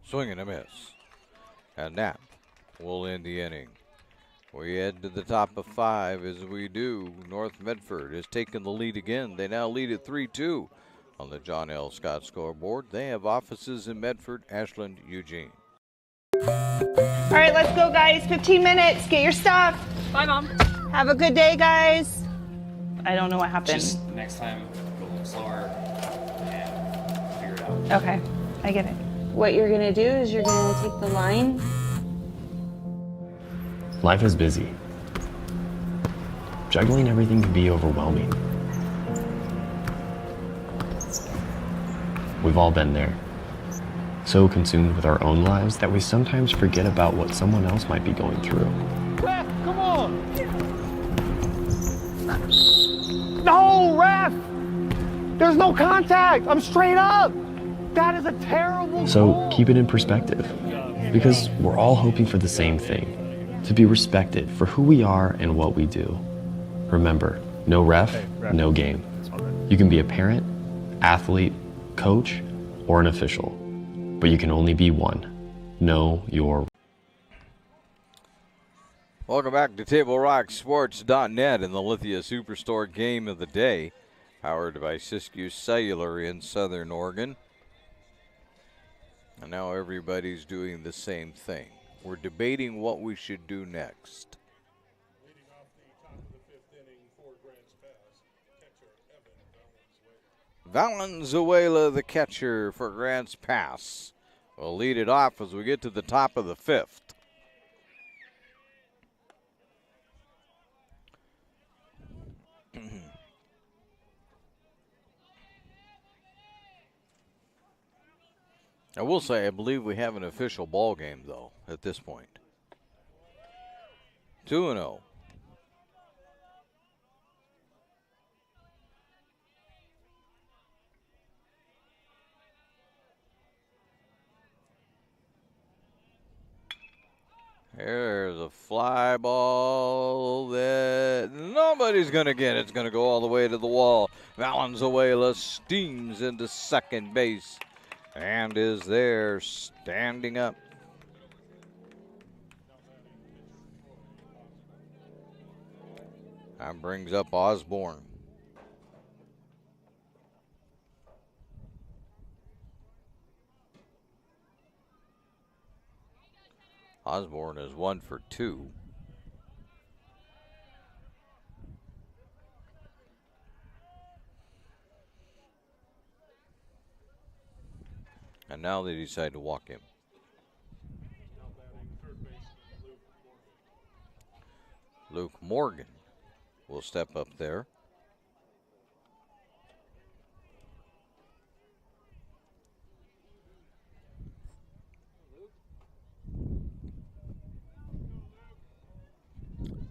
Swing and a miss. And that will end the inning. We head to the top of 5 as we do. North Medford has taken the lead again. They now lead at 3-2 on the John L. Scott scoreboard. They have offices in Medford, Ashland, Eugene. All right, let's go, guys. 15 minutes. Get your stuff. Bye, Mom. Have a good day, guys. I don't know what happened. Just next time, go a little slower and figure it out. Okay, I get it. What you're gonna do is you're gonna take the line. Life is busy. Juggling everything can be overwhelming. We've all been there. So consumed with our own lives that we sometimes forget about what someone else might be going through. Ref, come on! No, ref! There's no contact! I'm straight up! That is a terrible So goal. keep it in perspective, because we're all hoping for the same thing, to be respected for who we are and what we do. Remember, no ref, no game. You can be a parent, athlete, coach, or an official, but you can only be one. Know your. Welcome back to TableRockSports.net and the Lithia Superstore Game of the Day, powered by Siskiyou Cellular in Southern Oregon. And now everybody's doing the same thing. We're debating what we should do next. Valenzuela, the catcher for Grant's Pass, will lead it off as we get to the top of the 5th. I will say I believe we have an official ball game, though, at this point. 2-0. There's a fly ball that nobody's going to get. It's going to go all the way to the wall. Valenzuela steams into second base and is there standing up. That brings up Osborne. Osborne is 1 for 2. And now they decide to walk him. Luke Morgan will step up there.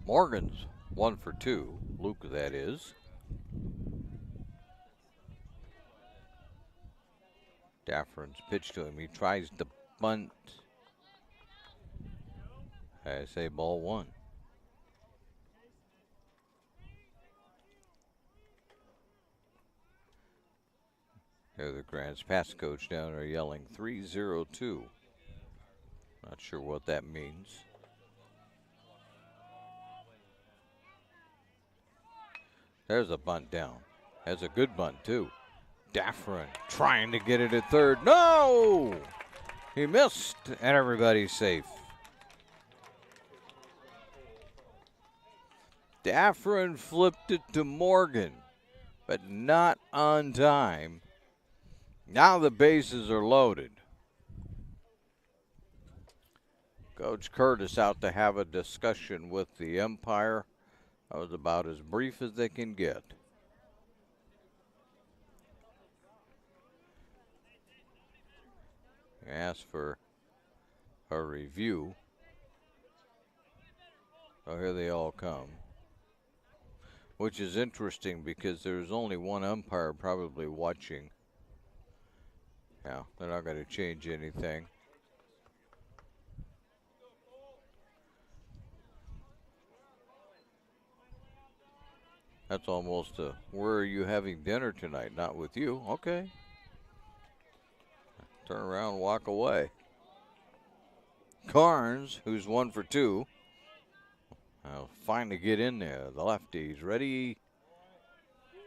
Morgan's 1 for 2. Luke, that is. Daffron's pitch to him. He tries to bunt. I say ball 1. Here the Grants Pass coach down there yelling 3-0-2. Not sure what that means. There's a bunt down. That's a good bunt, too. Daffron trying to get it at third. No! He missed, and everybody's safe. Daffron flipped it to Morgan, but not on time. Now the bases are loaded. Coach Curtis out to have a discussion with the umpire. That was about as brief as they can get. Asked for a review. So here they all come. Which is interesting because there's only one umpire probably watching. Yeah, they're not going to change anything. That's almost a, where are you having dinner tonight? Not with you. Okay. Turn around, walk away. Carnes, who's 1 for 2. Finally get in there. The lefty's ready.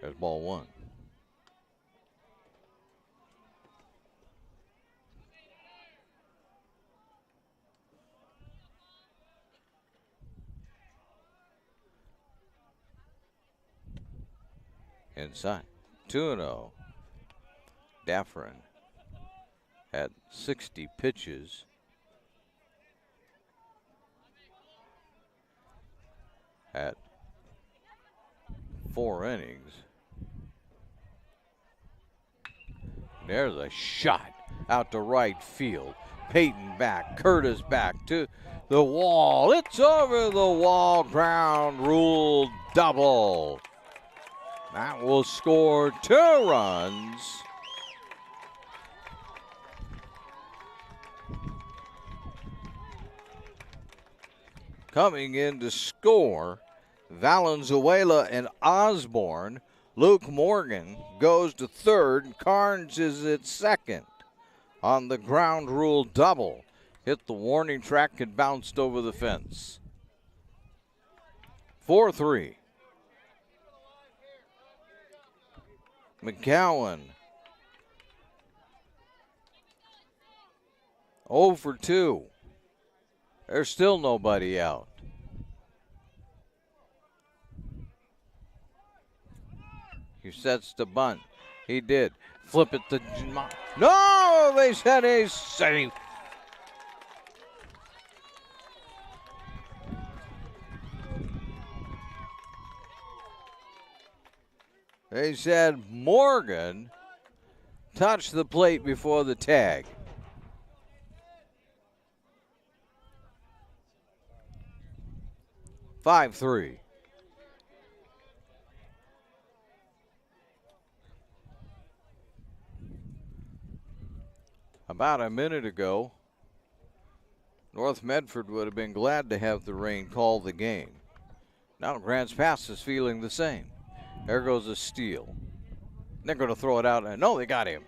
There's ball 1. Inside. 2-0. Daffron at 60 pitches. At 4 innings. There's a shot out to right field. Peyton back, Curtis back to the wall. It's over the wall. Ground rule double. That will score 2 runs. Coming in to score, Valenzuela and Osborne. Luke Morgan goes to third. Carnes is at second on the ground rule double. Hit the warning track and bounced over the fence. 4-3. McCowan 0 for 2. There's still nobody out. He sets the bunt. He did. Flip it to... No! They said a safe. They said Morgan touched the plate before the tag. Five-3. About a minute ago, North Medford would have been glad to have the rain call the game. Now Grants Pass is feeling the same. There goes a steal. They're going to throw it out. And no, they got him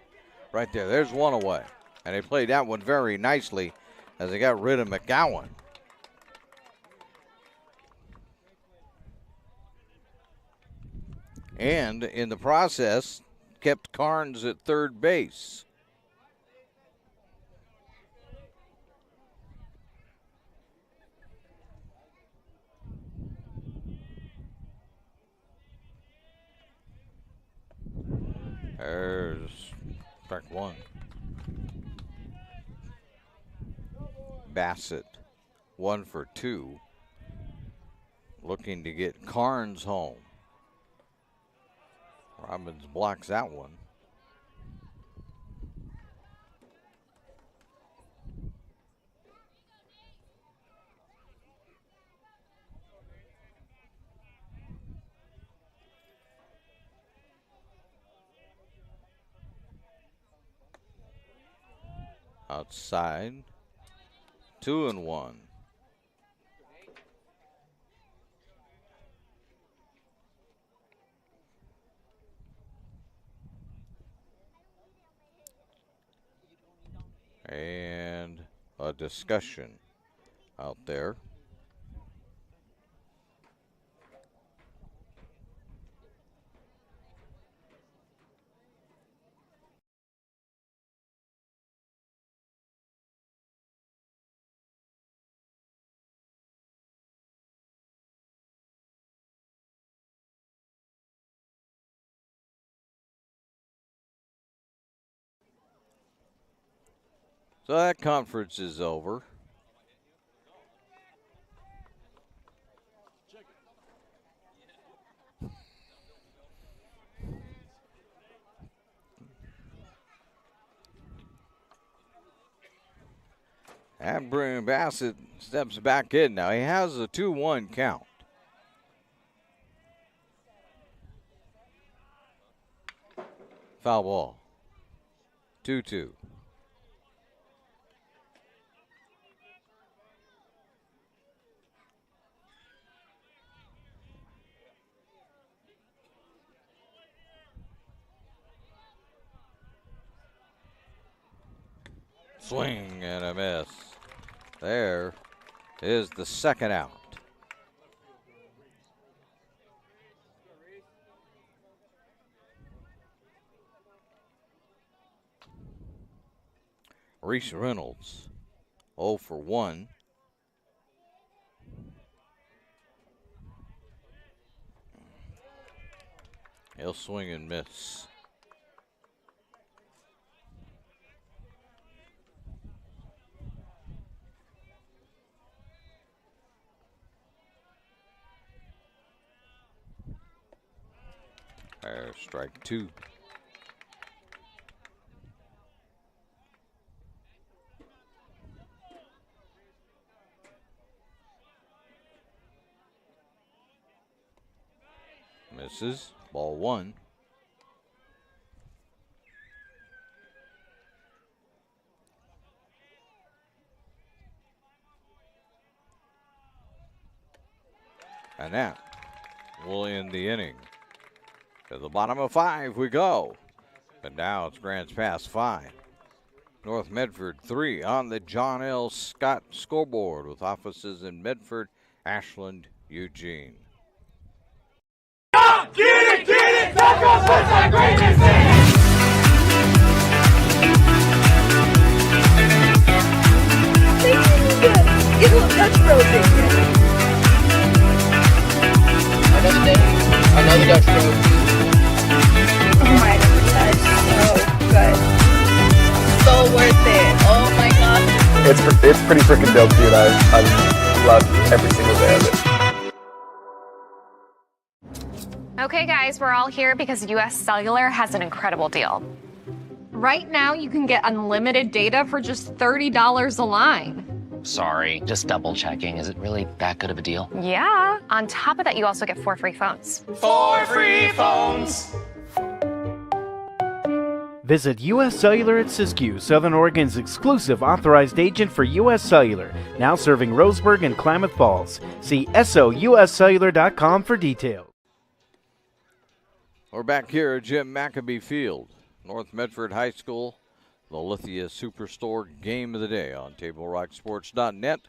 right there. There's one away. And they played that one very nicely as they got rid of McGowan. And in the process, kept Carnes at third base. There's strike one. Bassett, 1 for 2. Looking to get Carnes home. Robbins blocks that one. Outside, 2-1. And a discussion out there. So that conference is over. And Brian Bassett steps back in now. He has a 2-1 count. Foul ball. 2-2. Swing and a miss. There is the second out. Reese Reynolds, 0 for 1. He'll swing and miss. There's strike 2. Misses. Ball 1. And that will end the inning. To the bottom of 5 we go. But now it's Grants Pass 5. North Medford 3 on the John L. Scott scoreboard with offices in Medford, Ashland, Eugene. Get it, talk us what's that greatness Get a little Dutch Bros in here. Another day, another Dutch Bros. Oh my God. It's pretty freaking dope, dude. I love every single day of it. Okay, guys, we're all here because US Cellular has an incredible deal. Right now, you can get unlimited data for just $30 a line. Sorry, just double checking. Is it really that good of a deal? Yeah. On top of that, you also get 4 free phones. 4 free phones. Visit US Cellular at Siskiyou, Southern Oregon's exclusive authorized agent for US Cellular, now serving Roseburg and Klamath Falls. See souscellular.com for details. We're back here at Jim McAbee Field, North Medford High School, the Lithia Superstore game of the day on TableRockSports.net,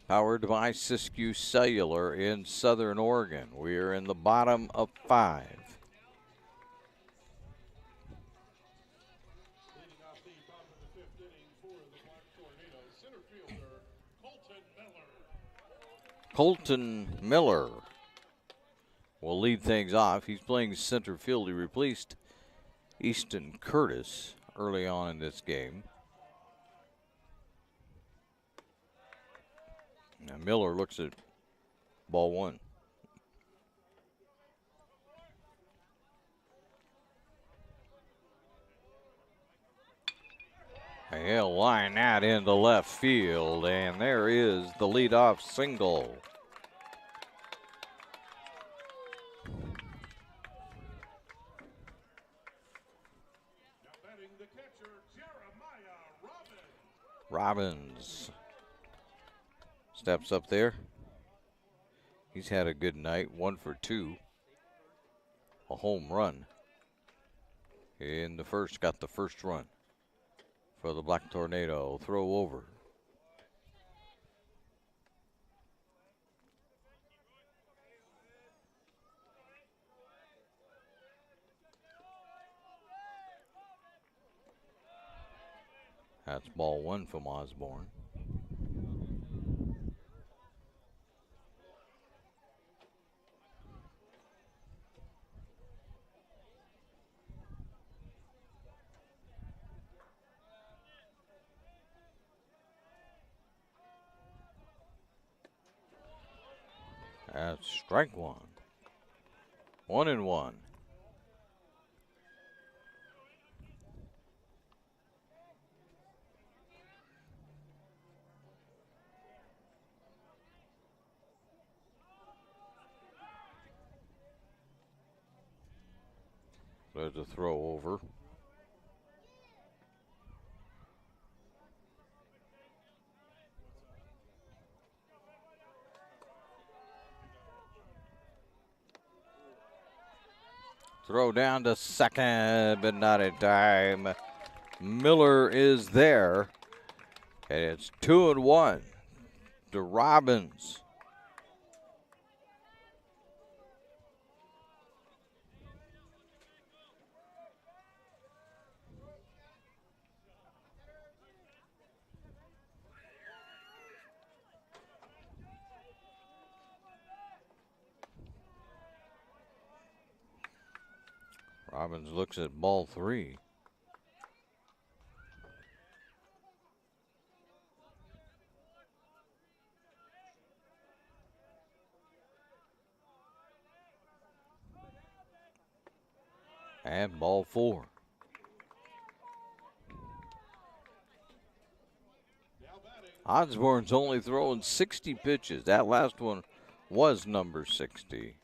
powered by Siskiyou Cellular in Southern Oregon. We are in the bottom of 5. Colton Miller will lead things off. He's playing center field. He replaced Easton Curtis early on in this game. Now Miller looks at ball 1. He'll line that into left field, and there is the leadoff single. Robbins steps up there. He's had a good night, 1 for 2. A home run in the first, got the first run for the Black Tornado. Throw over. That's ball 1 from Osborne. That's strike 1. 1-1. There's a throw over. Throw down to second, but not in time. Miller is there, and it's 2-1 to Robbins. Robbins looks at ball 3. And ball 4. Osborne's only throwing 60 pitches. That last one was number 60.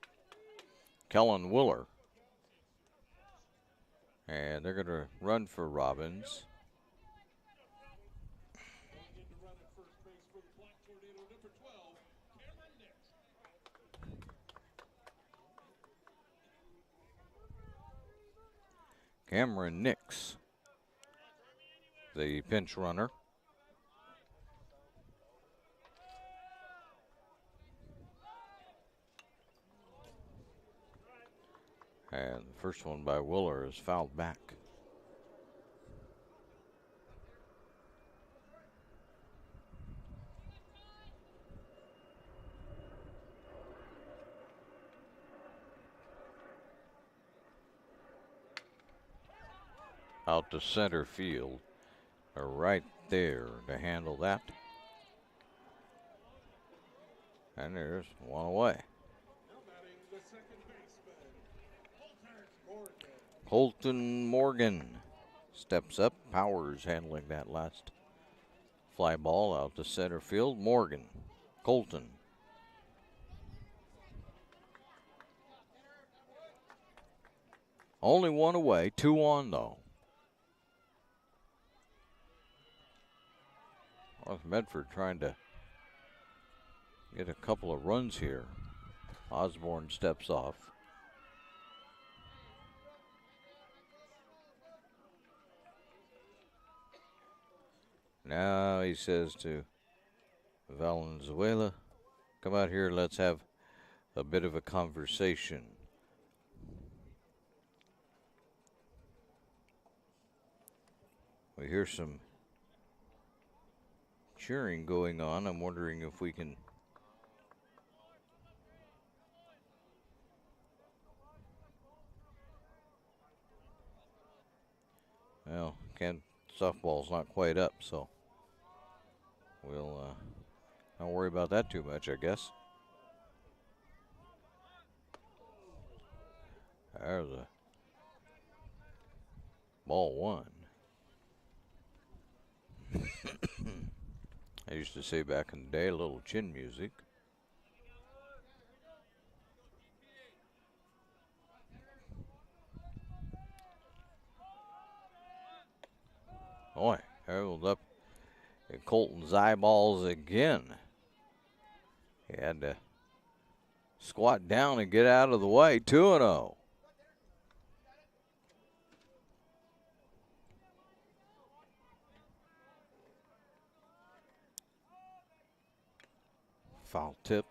Kellen Willer. And they're going to run for Robbins. Cameron Nix, the pinch runner. And the first one by Willer is fouled back. Out to center field, or right there to handle that. And there's one away. Colton Morgan steps up. Powers handling that last fly ball out to center field. Morgan, Colton. Only one away, 2 on though. North Medford trying to get a couple of runs here. Osborne steps off. Now he says to Valenzuela, come out here, let's have a bit of a conversation. We hear some cheering going on. I'm wondering if we can softball's not quite up, so we'll not worry about that too much, I guess. There's a ball 1. I used to say back in the day, a little chin music. Boy, held up at Colton's eyeballs again. He had to squat down and get out of the way. 2-0. Foul tip.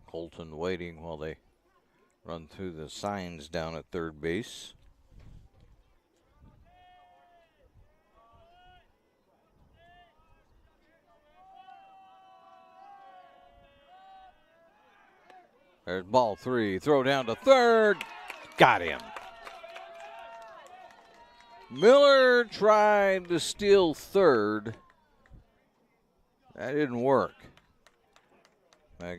Colton waiting while they run through the signs down at third base. There's ball 3. Throw down to third. Got him. Miller tried to steal third. That didn't work.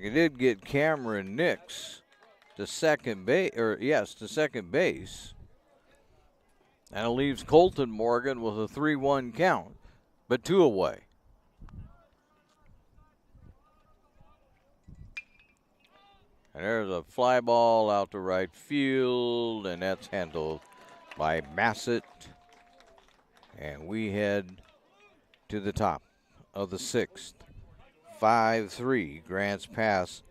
He did get Cameron Nix to second base, to second base. And it leaves Colton Morgan with a 3-1 count, but 2 away. And there's a fly ball out to right field, and that's handled by Bassett. And we head to the top of the 6th. 5-3, Grants Pass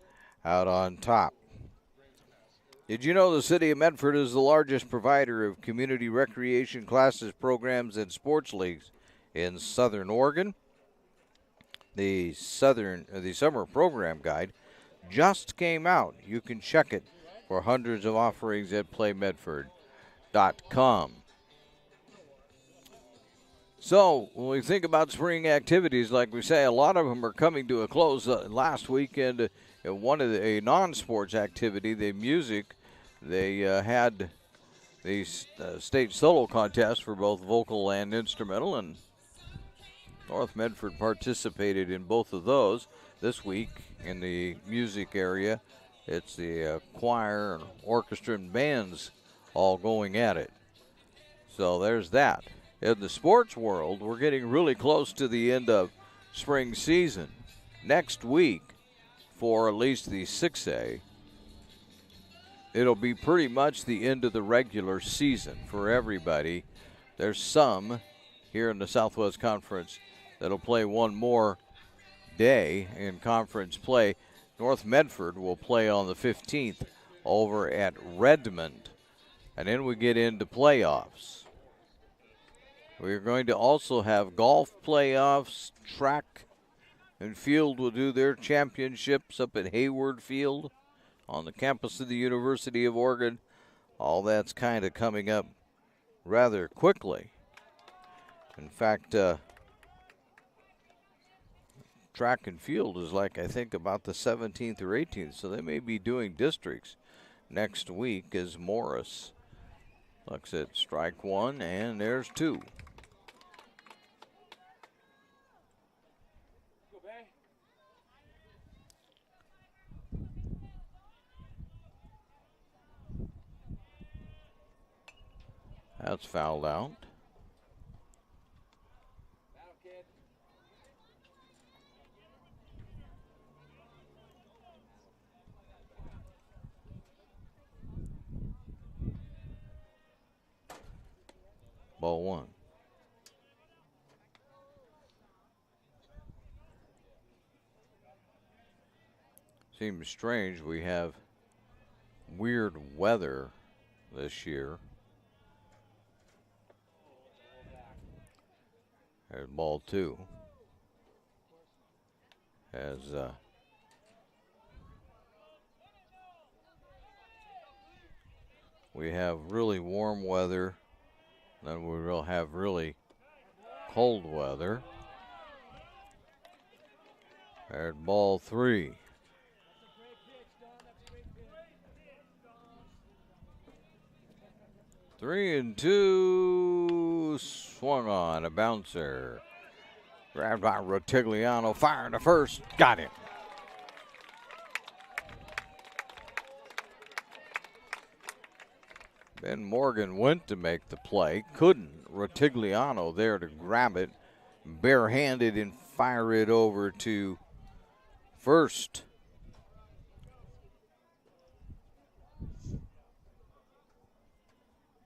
out on top. Did you know the city of Medford is the largest provider of community recreation classes, programs, and sports leagues in Southern Oregon? The summer program guide just came out. You can check it for hundreds of offerings at playmedford.com. So, when we think about spring activities, like we say, a lot of them are coming to a close. Last weekend, one of a non-sports activity, the music, they had the state solo contest for both vocal and instrumental, and North Medford participated in both of those. This week in the music area, it's the choir and orchestra and bands all going at it. So there's that. In the sports world, we're getting really close to the end of spring season. Next week, for at least the 6A, it'll be pretty much the end of the regular season for everybody. There's some here in the Southwest Conference that'll play one more day in conference play. North Medford will play on the 15th over at Redmond. And then we get into playoffs. We're going to also have golf playoffs. Track and field will do their championships up at Hayward Field on the campus of the University of Oregon. All that's kind of coming up rather quickly. In fact, track and field is like, I think, about the 17th or 18th. So they may be doing districts next week as Morris looks at strike one, and there's two. That's fouled out. Ball one. Seems strange we have weird weather this year. There's ball two. As we have really warm weather, then we will have really cold weather. There's ball three. Three and two, swung on, a bouncer. Grabbed by Rotigliano, firing to first, got him. Ben Morgan went to make the play, couldn't. Rotigliano there to grab it, barehanded and fire it over to first.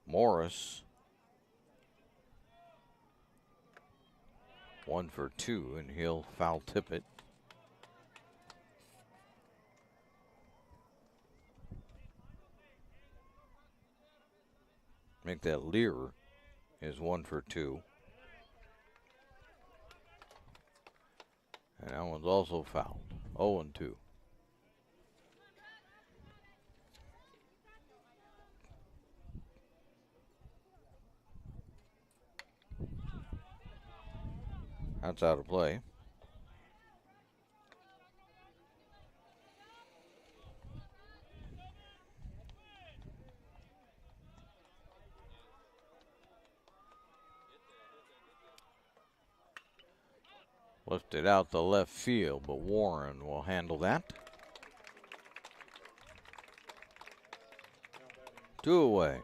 Morris, 1 for 2, and he'll foul tip it. Make that Lear is 1 for 2. And that one's also fouled. 0 and 2. That's out of play. Lifted out the left field, but Warren will handle that. 2 away.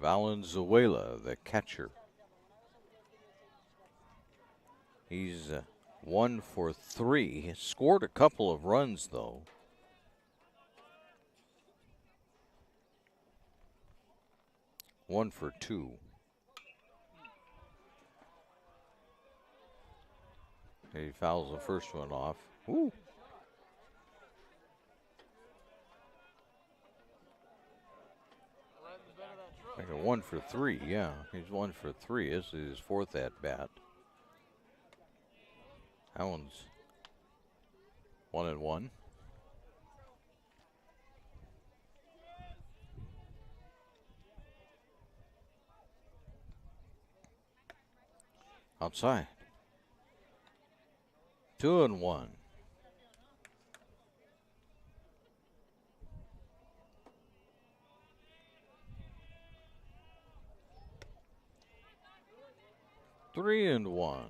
Valenzuela, the catcher. He's 1 for 3. He scored a couple of runs, though. One for 2. He fouls the first one off. Ooh. Like a 1 for 3, yeah. He's 1 for 3. This is his 4th at bat. That one's 1 and 1. Outside. 2 and 1. Three and 1.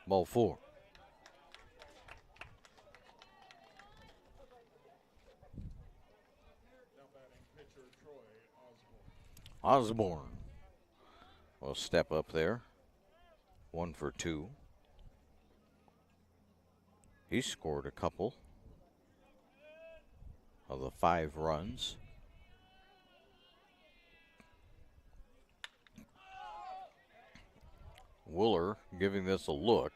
Ball 4. Osborne will step up there. 1 for 2. He scored a couple of the 5 runs. Willer giving this a look.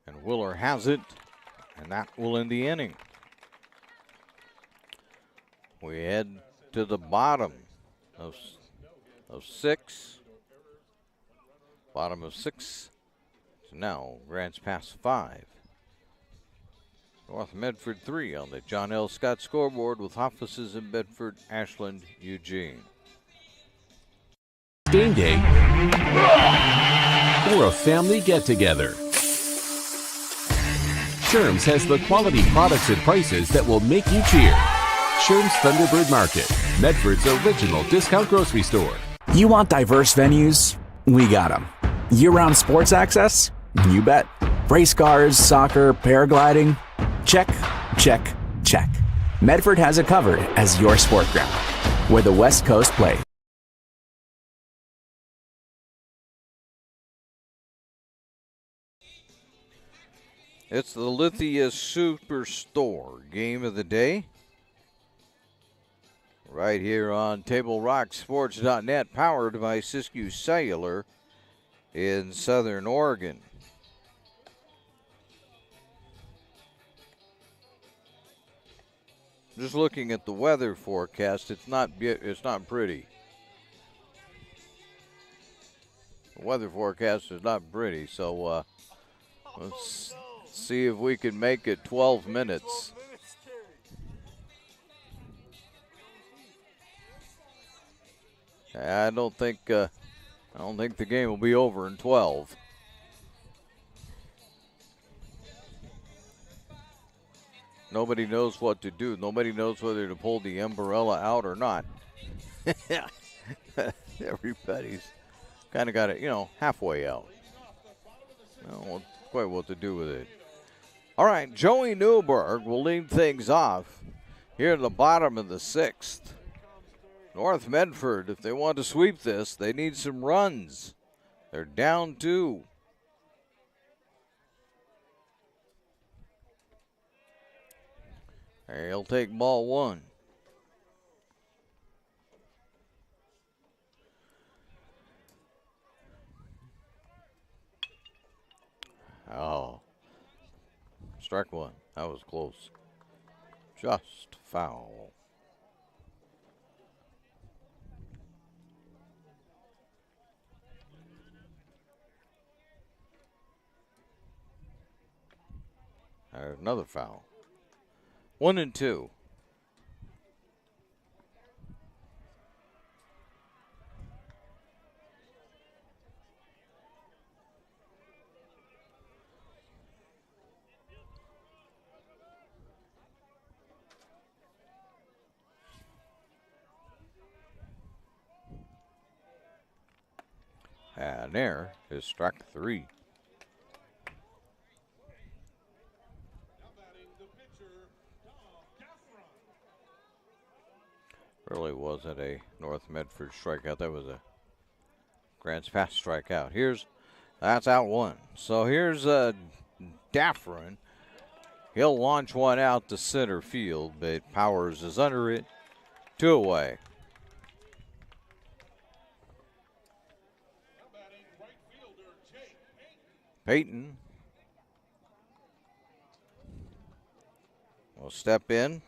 And Willer has it, and that will end the inning. We head to the bottom of 6. Bottom of 6. So now Grants Pass 5. North Medford 3 on the John L. Scott scoreboard with offices in Medford, Ashland, Eugene. Game day or a family get-together. Sherm's has the quality products and prices that will make you cheer. Sherm's Thunderbird Market, Medford's original discount grocery store. You want diverse venues? We got them. Year-round sports access? You bet. Race cars, soccer, paragliding? Check, check, check. Medford has it covered as your sport ground, where the West Coast plays. It's the Lithia Superstore game of the day. Right here on TableRockSports.net, powered by Siskiyou Cellular in Southern Oregon. Just looking at the weather forecast, it's not pretty. The weather forecast is not pretty, so let's see if we can make it 12 minutes. I don't think the game will be over in 12. Nobody knows what to do. Nobody knows whether to pull the umbrella out or not. Everybody's kind of got it, halfway out. I don't know quite what to do with it. All right, Joey Newberg will lead things off here in the bottom of the 6th. North Medford, if they want to sweep this, they need some runs. They're down 2. He'll take ball 1. Oh. Strike 1. That was close. Just foul. There's another foul. 1 and 2. And there is strike 3. Really wasn't a North Medford strikeout. That was a Grants Pass strikeout. That's out 1. So here's Daffron. He'll launch one out to center field, but Powers is under it. 2 away. Peyton will step in.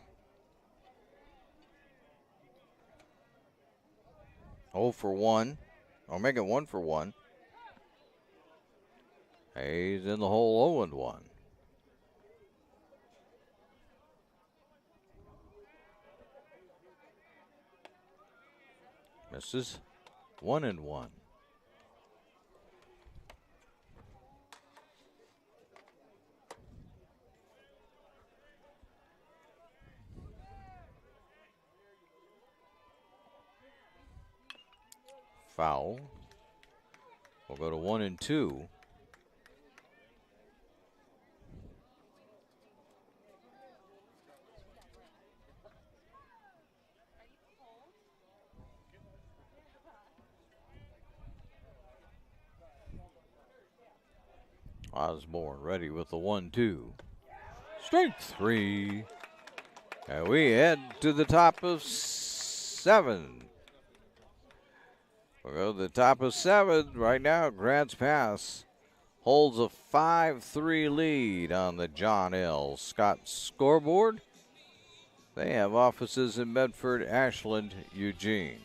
0 for 1. I'll make it 1 for 1. He's in the hole 0 and 1. Misses 1 and 1. Foul. We'll go to 1 and 2. Osborne ready with the 1-2. Strike 3. And we head to the top of 7. We'll go to the top of 7 right now. Grants Pass holds a 5-3 lead on the John L. Scott scoreboard. They have offices in Medford, Ashland, Eugene.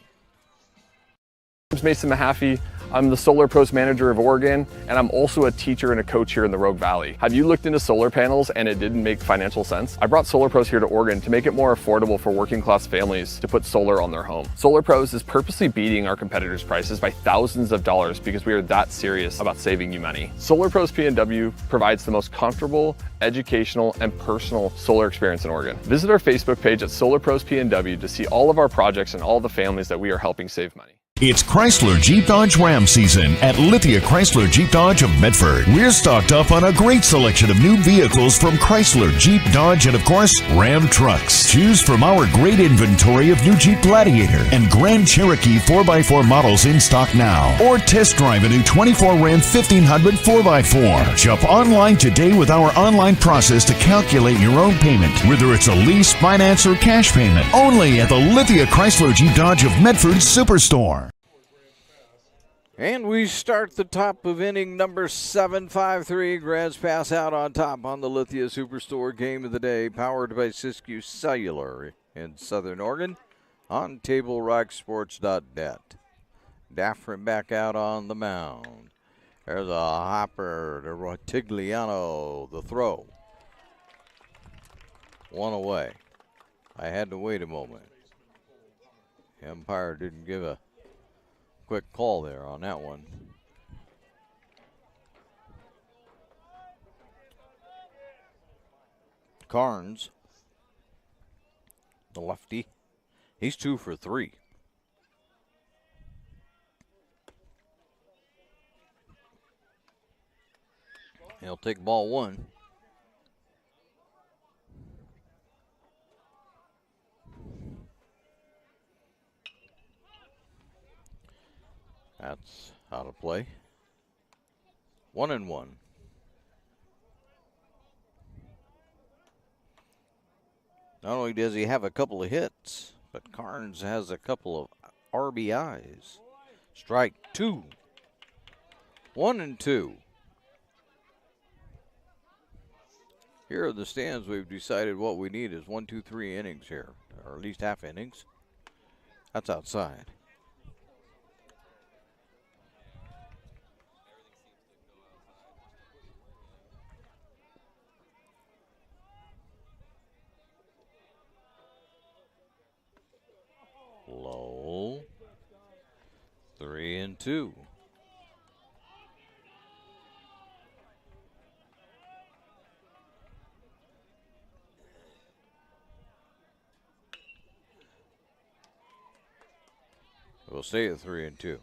Mason Mahaffey. I'm the Solar Pros Manager of Oregon, and I'm also a teacher and a coach here in the Rogue Valley. Have you looked into solar panels and it didn't make financial sense? I brought Solar Pros here to Oregon to make it more affordable for working class families to put solar on their home. Solar Pros is purposely beating our competitors' prices by thousands of dollars because we are that serious about saving you money. Solar Pros PNW provides the most comfortable, educational, and personal solar experience in Oregon. Visit our Facebook page at Solar Pros PNW to see all of our projects and all the families that we are helping save money. It's Chrysler Jeep Dodge Ram season at Lithia Chrysler Jeep Dodge of Medford. We're stocked up on a great selection of new vehicles from Chrysler, Jeep, Dodge, and of course, Ram trucks. Choose from our great inventory of new Jeep Gladiator and Grand Cherokee 4x4 models in stock now. Or test drive a new 24 Ram 1500 4x4. Shop online today with our online process to calculate your own payment, whether it's a lease, finance, or cash payment. Only at the Lithia Chrysler Jeep Dodge of Medford Superstore. And we start the top of inning number 7-5-3. Grants Pass out on top on the Lithia Superstore game of the day, powered by Siskiyou Cellular in Southern Oregon on TableRockSports.net. Daffrin back out on the mound. There's a hopper to Rotigliano, the throw. One away. I had to wait a moment. Empire didn't give a quick call there on that one. Carnes, the lefty, he's 2 for 3. He'll take ball 1. That's out of play. 1-1. Not only does he have a couple of hits, but Carnes has a couple of RBIs. Strike 2. 1-2. Here are the stands. We've decided what we need is 1, 2, 3 innings here, or at least half innings. That's outside. Low. 3-2. We'll stay at 3-2.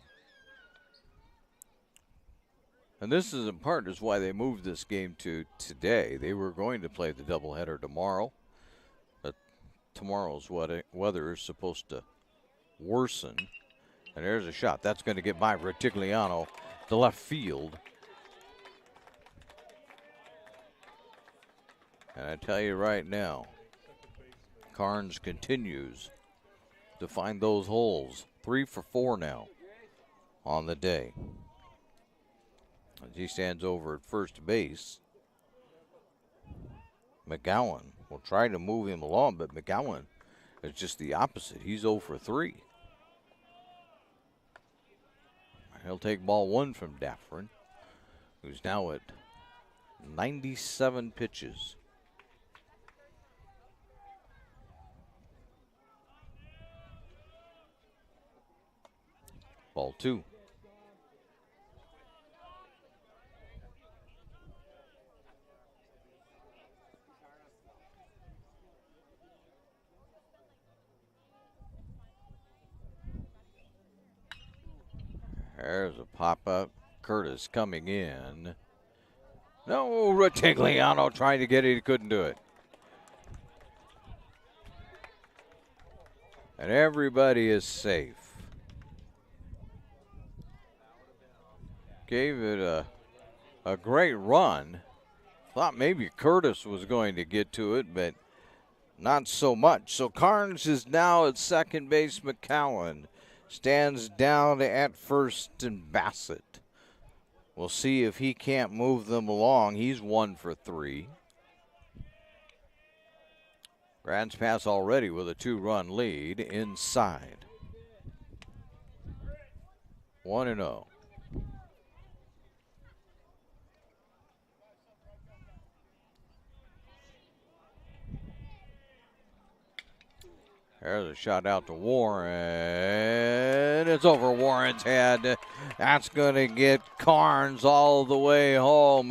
And this is in part is why they moved this game to today. They were going to play the doubleheader tomorrow, but tomorrow's weather is supposed to worsen. And there's a shot. That's going to get by Rotigliano to left field. And I tell you right now, Carnes continues to find those holes. 3 for 4 now on the day. As he stands over at first base, McGowan will try to move him along, but McGowan is just the opposite. He's 0 for 3. He'll take ball 1 from Daffrin, who's now at 97 pitches. Ball 2. There's a pop-up. Curtis coming in. No, Rotigliano trying to get it. He couldn't do it. And everybody is safe. Gave it a great run. Thought maybe Curtis was going to get to it, but not so much. So Carnes is now at second base. McCowan stands down at first, and Bassett. We'll see if he can't move them along. He's 1 for 3. Grants Pass already with a 2-run lead inside. 1-0. There's a shot out to Warren. It's over Warren's head. That's going to get Carnes all the way home.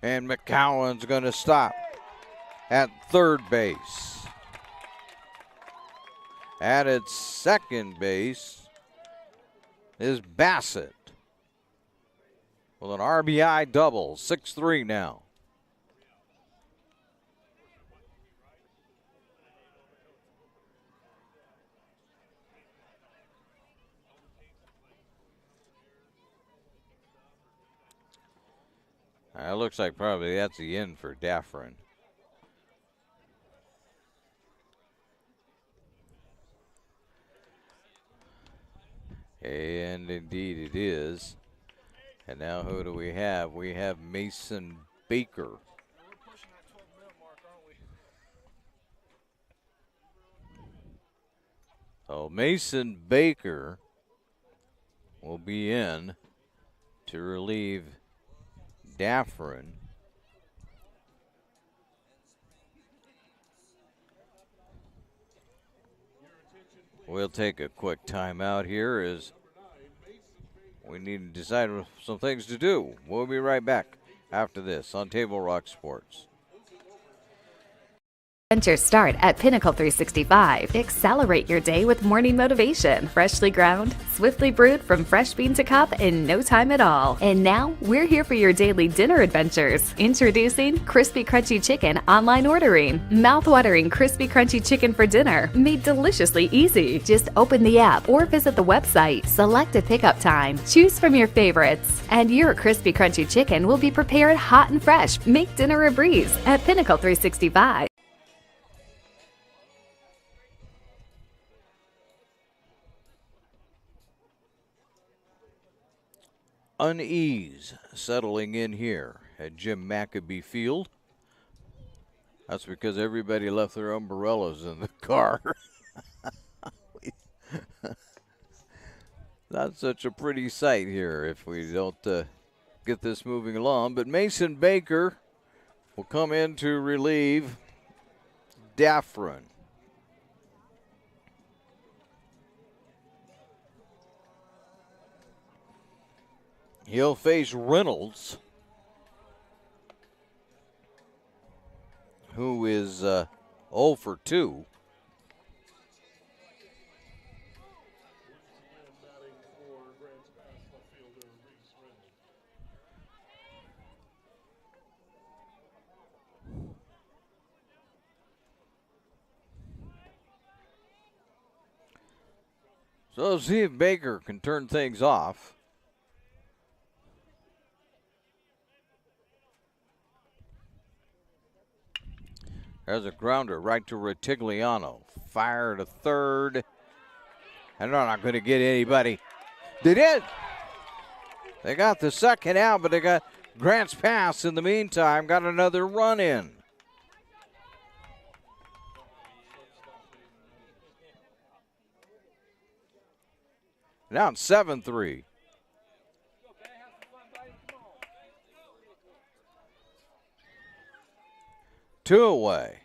And McCowan's going to stop at third base. At its second base is Bassett with an RBI double. 6-3 now. It looks like probably that's the end for Daffrin. And indeed it is. And now who do we have? We have Mason Baker. So Mason Baker will be in to relieve Daffrin. We'll take a quick timeout here as we need to decide some things to do. We'll be right back after this on Table Rock Sports. Adventures start at Pinnacle 365. Accelerate your day with morning motivation. Freshly ground, swiftly brewed from fresh bean to cup in no time at all. And now, we're here for your daily dinner adventures. Introducing Crispy Crunchy Chicken online ordering. Mouth-watering Crispy Crunchy Chicken for dinner, made deliciously easy. Just open the app or visit the website. Select a pickup time. Choose from your favorites. And your Crispy Crunchy Chicken will be prepared hot and fresh. Make dinner a breeze at Pinnacle 365. Unease settling in here at Jim McAbee Field. That's because everybody left their umbrellas in the car. Not such a pretty sight here if we don't get this moving along. But Mason Baker will come in to relieve Daffrin. He'll face Reynolds, who is 0 for 2. So let's see if Baker can turn things off. There's a grounder right to Retigliano. Fire to third. And they're not going to get anybody. They did. They got the second out, but they got Grant's pass in the meantime. Got another run in. Now it's 7-3. Two away.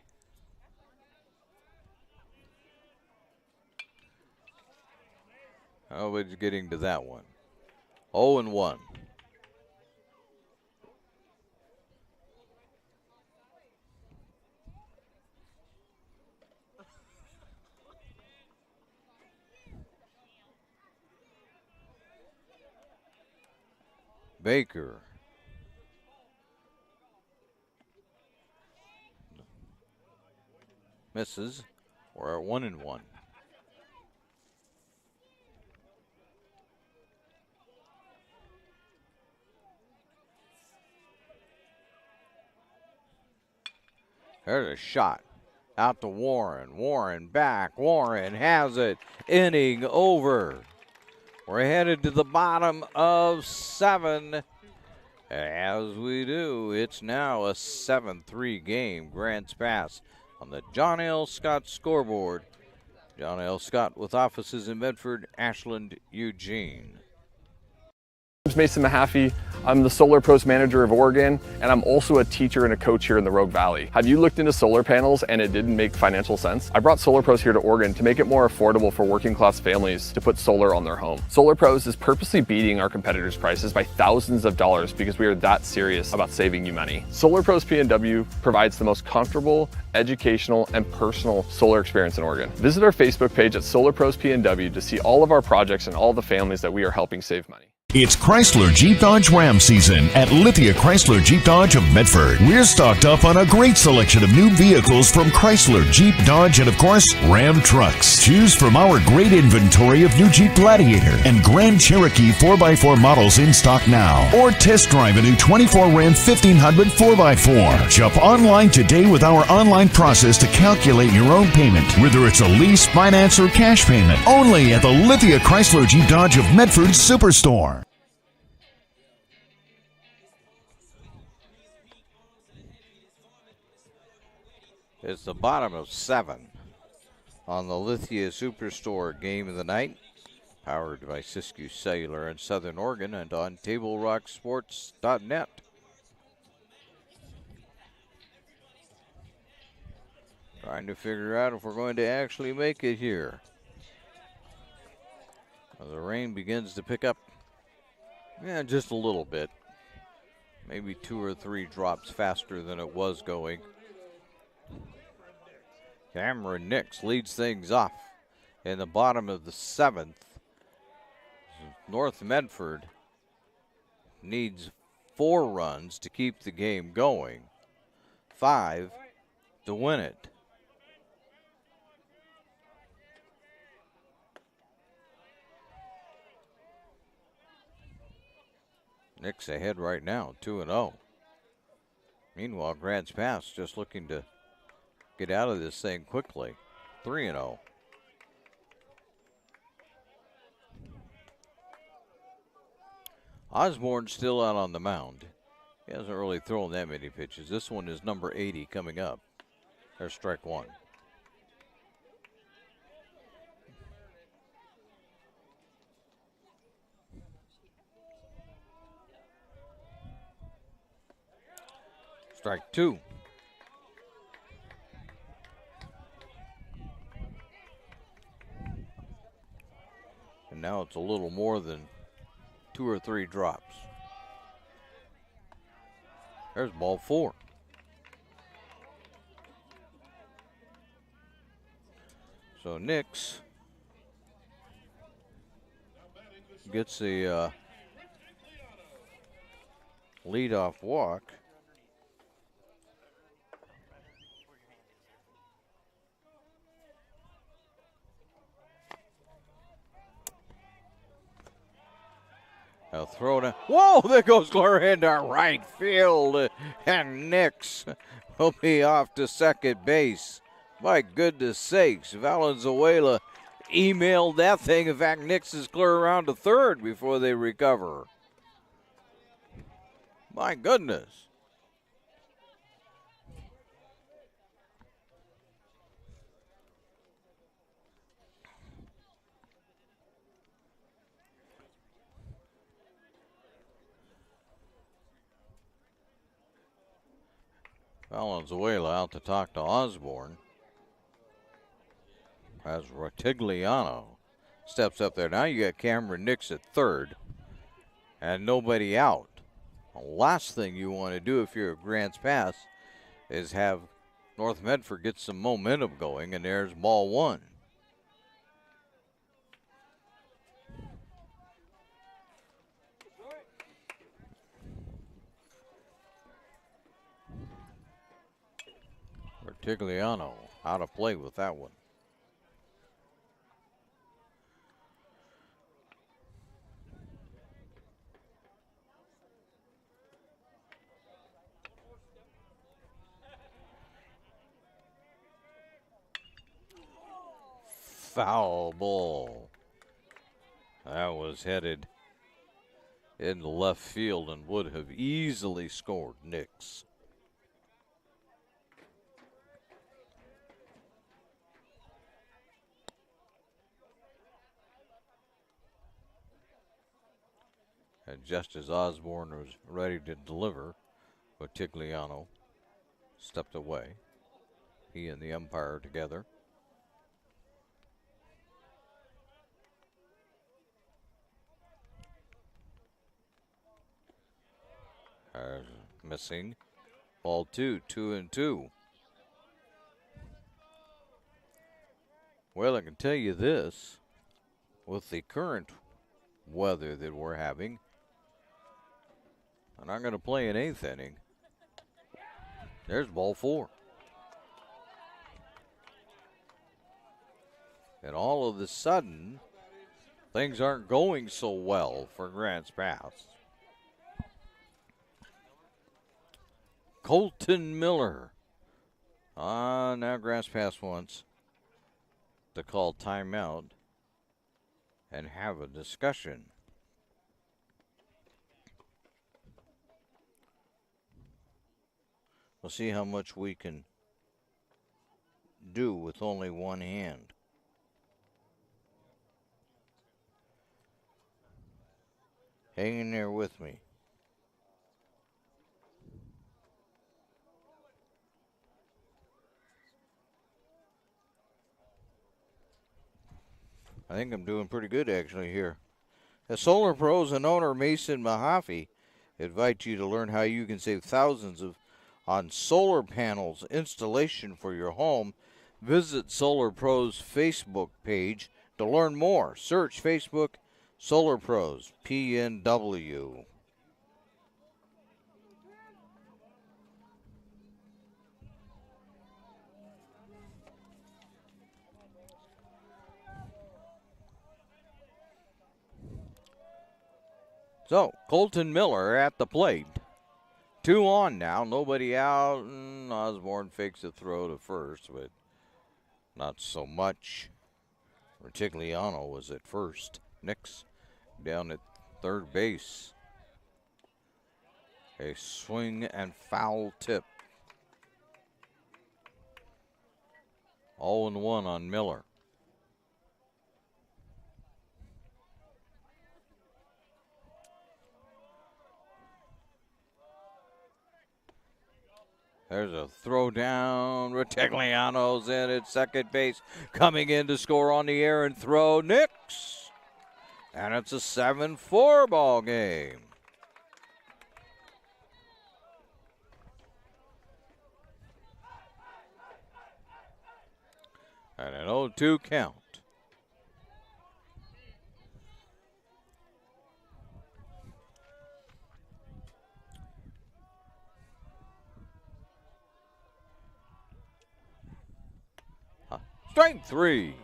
Nobody's getting to that one. 0-1. Baker. Misses. We're at 1-1. There's a shot out to Warren. Warren back. Warren has it. Inning over. We're headed to the bottom of 7. As we do, it's now a 7-3 game. Grants Pass on the John L. Scott scoreboard. John L. Scott with offices in Medford, Ashland, Eugene. name's Mason Mahaffey. I'm the Solar Pros Manager of Oregon, and I'm also a teacher and a coach here in the Rogue Valley. Have you looked into solar panels and it didn't make financial sense? I brought Solar Pros here to Oregon to make it more affordable for working class families to put solar on their home. Solar Pros is purposely beating our competitors' prices by thousands of dollars because we are that serious about saving you money. Solar Pros PNW provides the most comfortable, educational, and personal solar experience in Oregon. Visit our Facebook page at Solar Pros PNW to see all of our projects and all the families that we are helping save money. It's Chrysler Jeep Dodge Ram season at Lithia Chrysler Jeep Dodge of Medford. We're stocked up on a great selection of new vehicles from Chrysler, Jeep, Dodge, and of course, Ram trucks. Choose from our great inventory of new Jeep Gladiator and Grand Cherokee 4x4 models in stock now. Or test drive a new 24 Ram 1500 4x4. Shop online today with our online process to calculate your own payment, whether it's a lease, finance, or cash payment. Only at the Lithia Chrysler Jeep Dodge of Medford Superstore. It's the bottom of 7 on the Lithia Superstore game of the night, powered by Siskiyou Cellular in Southern Oregon and on TableRockSports.net. Trying to figure out if we're going to actually make it here. Well, the rain begins to pick up, just a little bit. Maybe 2 or 3 drops faster than it was going. Cameron Nix leads things off in the bottom of the 7th. North Medford needs 4 runs to keep the game going, 5 to win it. Nix ahead right now, 2-0. Meanwhile, Grants Pass just looking to get out of this thing quickly, 3-0. Osborne's still out on the mound. He hasn't really thrown that many pitches. This one is number 80 coming up. There's strike 1. Strike 2. And now it's a little more than 2 or 3 drops. There's ball 4. So Nix gets a leadoff walk. A throw to, whoa, there goes Glorian to right field, and Nix will be off to second base. My goodness sakes, Valenzuela emailed that thing. In fact, Nix is clear around to third before they recover. My goodness. Valenzuela out to talk to Osborne. As Rotigliano steps up there. Now you got Cameron Nix at third and nobody out. The last thing you want to do if you're a Grants Pass is have North Medford get some momentum going, and there's ball 1. Rotigliano out of play with that one. Foul ball. That was headed into left field and would have easily scored Nix. And just as Osborne was ready to deliver, Botigliano stepped away. He and the umpire together. Missing. Ball 2, 2-2. Well, I can tell you this, with the current weather that we're having, I'm not going to play an 8th inning. There's ball 4. And all of a sudden, things aren't going so well for Grants Pass. Colton Miller. Now Grants Pass wants to call timeout and have a discussion. We'll see how much we can do with only one hand. Hang in there with me. I think I'm doing pretty good actually here. The Solar Pros and owner Mason Mahaffey invite you to learn how you can save thousands on solar panels installation for your home. Visit Solar Pros Facebook page to learn more. Search Facebook Solar Pros PNW. So, Colton Miller at the plate. 2 on now, nobody out, and Osborne fakes a throw to first, but not so much. Retigliano was at first. Nix down at third base. A swing and foul tip. 0-1 on Miller. There's a throw down. Retigliano's in at second base. Coming in to score on the air and throw. Nix. And it's a 7-4 ball game. And an 0-2 count. Strike 3.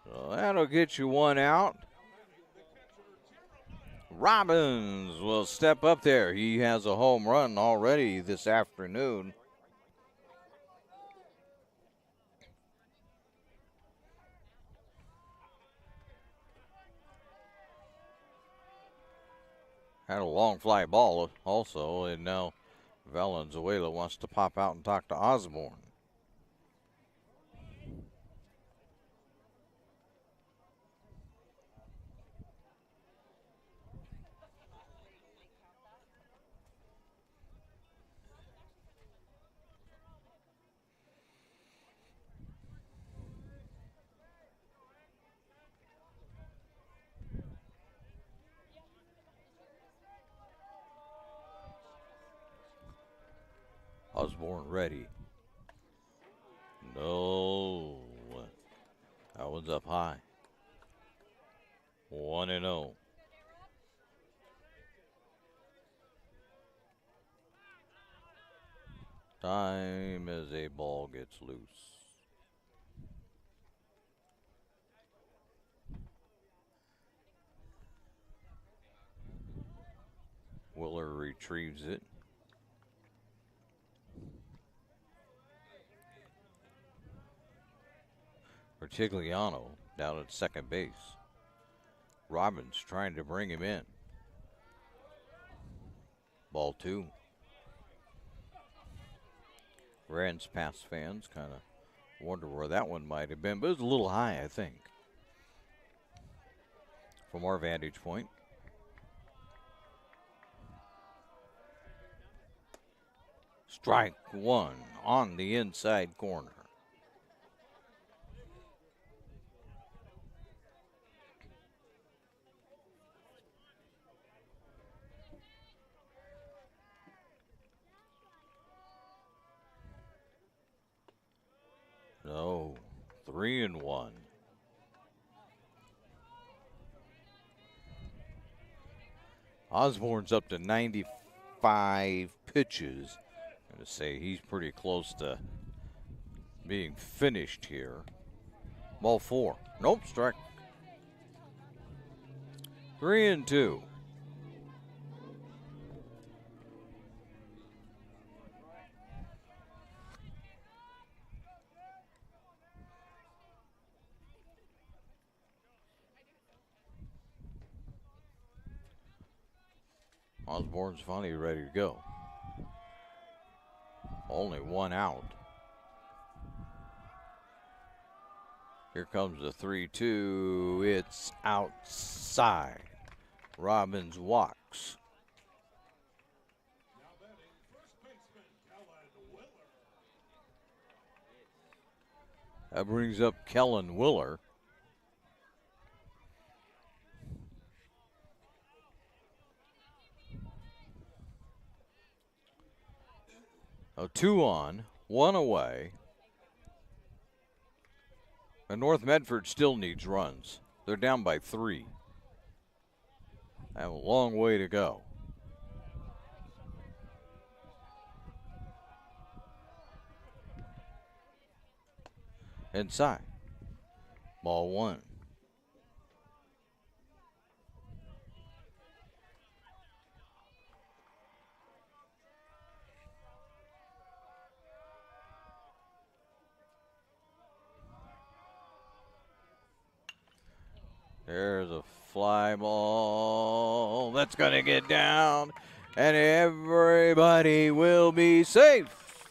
So that'll get you one out. Robbins will step up there. He has a home run already this afternoon. Had a long fly ball also, and now Valenzuela wants to pop out and talk to Osborne. Osborne ready. No. That one's up high. 1-0. Time as a ball gets loose. Willer retrieves it. Retigliano down at second base. Robbins trying to bring him in. Ball 2. Grants Pass fans kind of wonder where that one might have been, but it was a little high, I think. from our vantage point. Strike one on the inside corner. No, 3-1. Osborne's up to 95 pitches. I'm going to say he's pretty close to being finished here. Ball 4. Nope, strike. 3-2. Osborne's finally ready to go. Only one out. Here comes the 3-2. It's outside. Robbins walks. That brings up Kellen Willer. A 2 on, 1 away. And North Medford still needs runs. They're down by 3. They have a long way to go. Inside. Ball 1. There's a fly ball that's going to get down, and everybody will be safe.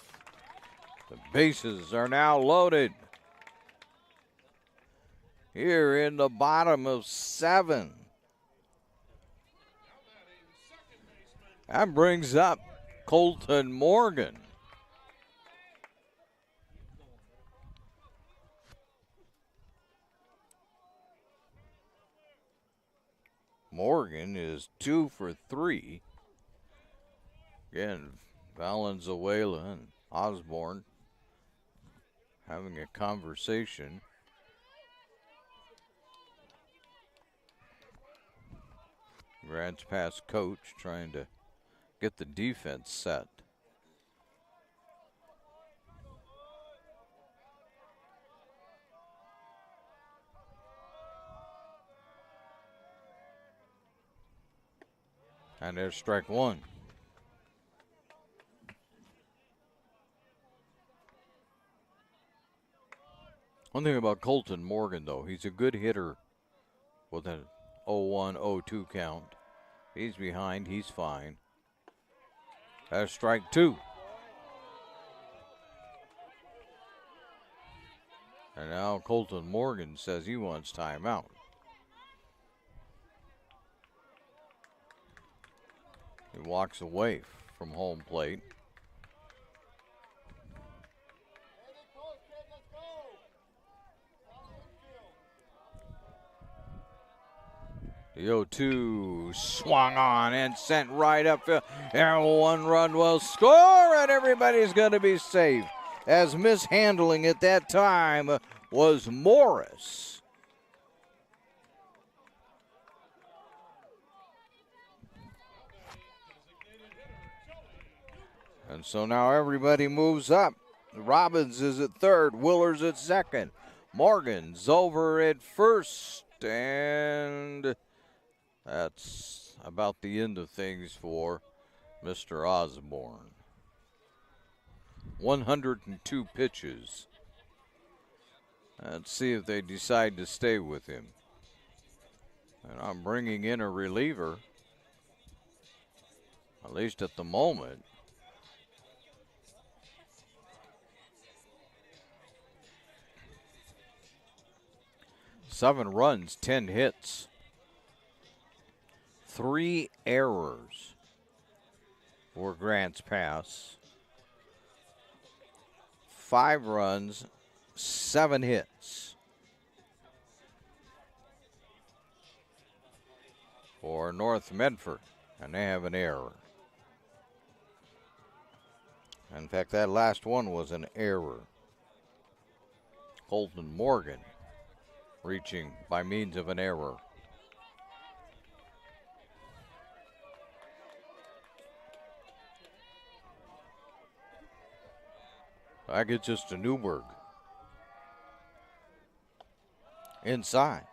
The bases are now loaded. Here in the bottom of 7. That brings up Colton Morgan. Morgan is 2 for 3. Again, Valenzuela and Osborne having a conversation. Grant's past coach trying to get the defense set. And there's strike 1. One thing about Colton Morgan, though, he's a good hitter with an 0-1, 0-2 count. He's behind, he's fine. There's strike 2. And now Colton Morgan says he wants timeout. He walks away from home plate. The 0-2 swung on and sent right upfield. And 1 run will score, and everybody's going to be safe. As mishandling at that time was Morris. And so now everybody moves up. Robbins is at third. Willer's at second. Morgan's over at first. And that's about the end of things for Mr. Osborne. 102 pitches. Let's see if they decide to stay with him. And I'm bringing in a reliever, at least at the moment. Seven runs, 10 hits. 3 errors for Grants Pass. 5 runs, 7 hits for North Medford, and they have an error. In fact, that last one was an error. Colton Morgan reaching by means of an error. Back it's just to Newberg. Inside.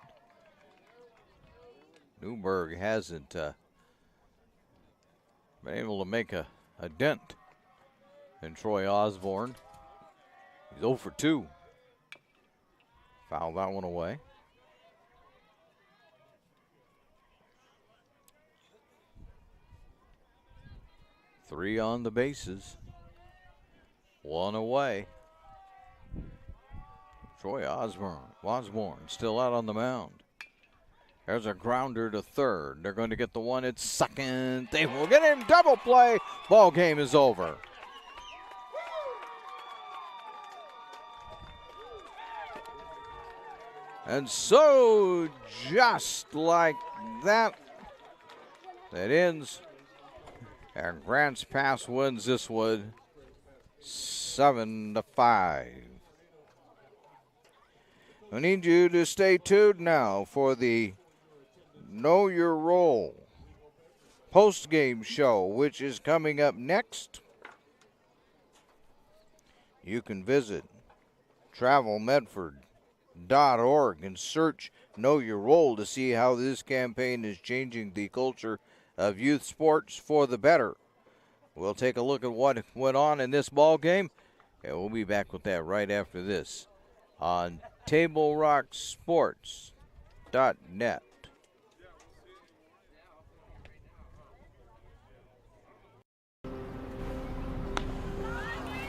Newberg hasn't been able to make a dent in Troy Osborne. He's 0 for 2. Fouled that one away. Three on the bases. 1 away. Troy Osborne still out on the mound. There's a grounder to third. They're going to get the one at second. They will get him. Double play. Ball game is over. And so, just like that, that ends. And Grants Pass wins this one 7-5. I need you to stay tuned now for the Know Your Role post-game show, which is coming up next. You can visit travelmedford.org and search Know Your Role to see how this campaign is changing the culture of youth sports for the better. We'll take a look at what went on in this ball game, and we'll be back with that right after this on TableRockSports.net.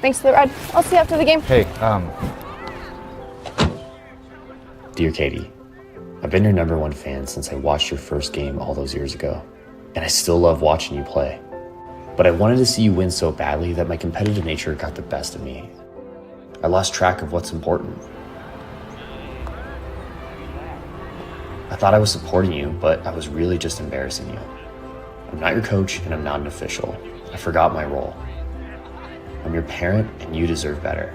Thanks for the ride. I'll see you after the game. Hey, Dear Katie, I've been your #1 fan since I watched your first game all those years ago, and I still love watching you play. But I wanted to see you win so badly that my competitive nature got the best of me. I lost track of what's important. I thought I was supporting you, but I was really just embarrassing you. I'm not your coach, and I'm not an official. I forgot my role. I'm your parent, and you deserve better.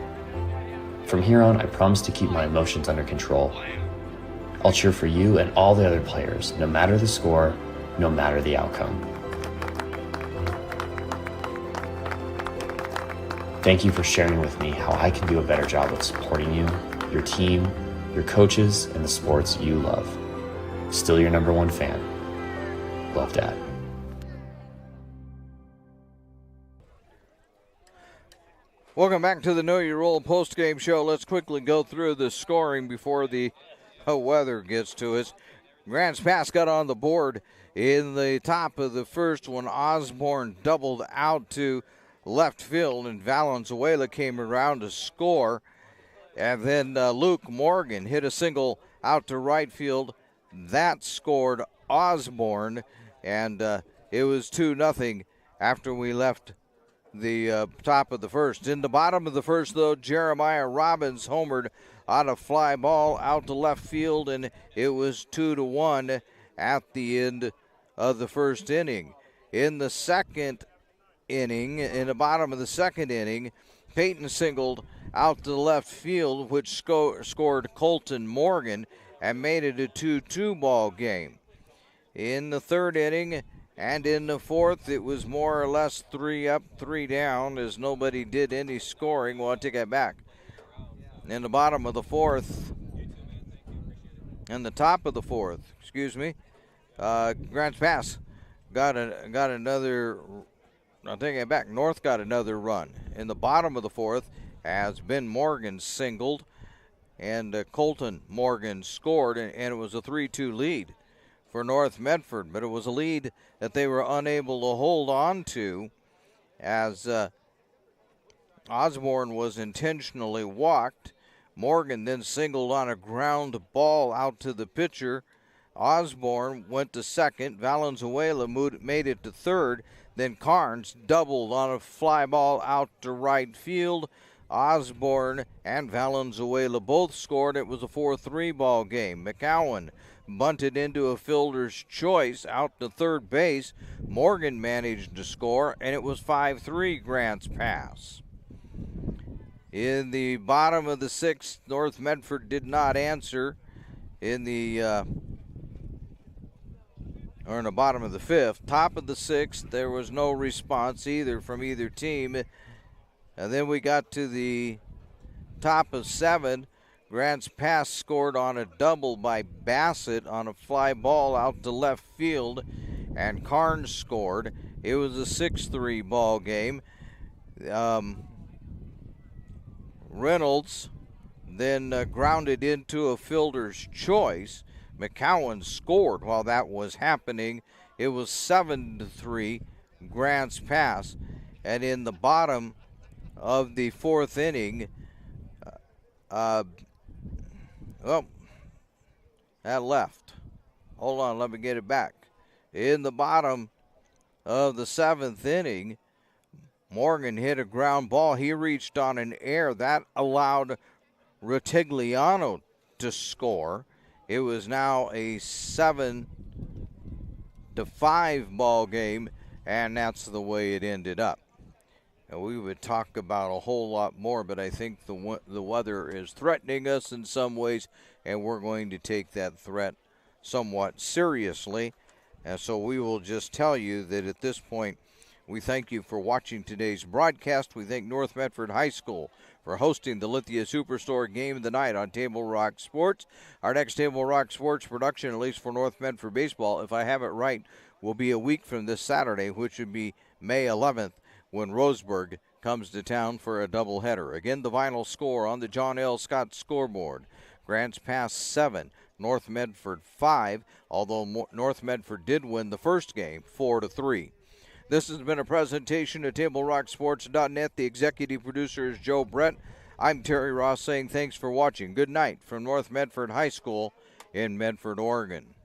From here on, I promise to keep my emotions under control. I'll cheer for you and all the other players, no matter the score, no matter the outcome. Thank you for sharing with me how I can do a better job of supporting you, your team, your coaches, and the sports you love. Still your #1 fan. Love, Dad. Welcome back to the Know Your Role post-game show. Let's quickly go through the scoring before the weather gets to us. Grants Pass got on the board in the top of the first when Osborne doubled out to left field, and Valenzuela came around to score. And then Luke Morgan hit a single out to right field. That scored Osborne, and it was 2-0 after we left the top of the first. In the bottom of the first, though, Jeremiah Robbins homered on a fly ball out to left field, and it was 2-1 at the end of the first inning. In the second inning, in the bottom of the second inning, Peyton singled out to left field, which scored Colton Morgan and made it a 2-2 ball game. In the third inning and in the fourth, it was more or less 3 up, 3 down, as nobody did any scoring. Well, I take that back. In the bottom of the fourth, and the top of the fourth, Grants Pass got another. I'll take it back. North got another run. In the bottom of the fourth, as Ben Morgan singled, and Colton Morgan scored, and it was a 3-2 lead for North Medford. But it was a lead that they were unable to hold on to, as Osborne was intentionally walked. Morgan then singled on a ground ball out to the pitcher. Osborne went to second. Valenzuela made it to third. Then Carnes doubled on a fly ball out to right field. Osborne and Valenzuela both scored. It was a 4-3 ball game. McCowan bunted into a fielder's choice out to third base. Morgan managed to score, and it was 5-3 Grants Pass. In the bottom of the sixth, North Medford did not answer. In the bottom of the fifth, top of the sixth, there was no response either from either team. And then we got to the top of seven. Grants Pass scored on a double by Bassett on a fly ball out to left field, and Carnes scored. It was a 6-3 ball game. Reynolds then grounded into a fielder's choice. McCowan scored while that was happening. It was 7-3 Grants Pass. And in the bottom of the fourth inning, that left. Hold on, let me get it back. In the bottom of the seventh inning, Morgan hit a ground ball. He reached on an error. That allowed Retigliano to score. It was now a 7-5 ball game, and that's the way it ended up. And we would talk about a whole lot more, but I think the weather is threatening us in some ways, and we're going to take that threat somewhat seriously. And so we will just tell you that at this point, we thank you for watching today's broadcast. We thank North Medford High School for hosting the Lithia Superstore Game of the Night on Table Rock Sports. Our next Table Rock Sports production, at least for North Medford baseball, if I have it right, will be a week from this Saturday, which would be May 11th, when Roseburg comes to town for a doubleheader. Again, the final score on the John L. Scott scoreboard. Grants Pass 7, North Medford 5, although North Medford did win the first game 4-3. This has been a presentation of TableRockSports.net. The executive producer is Joe Brett. I'm Terry Ross saying thanks for watching. Good night from North Medford High School in Medford, Oregon.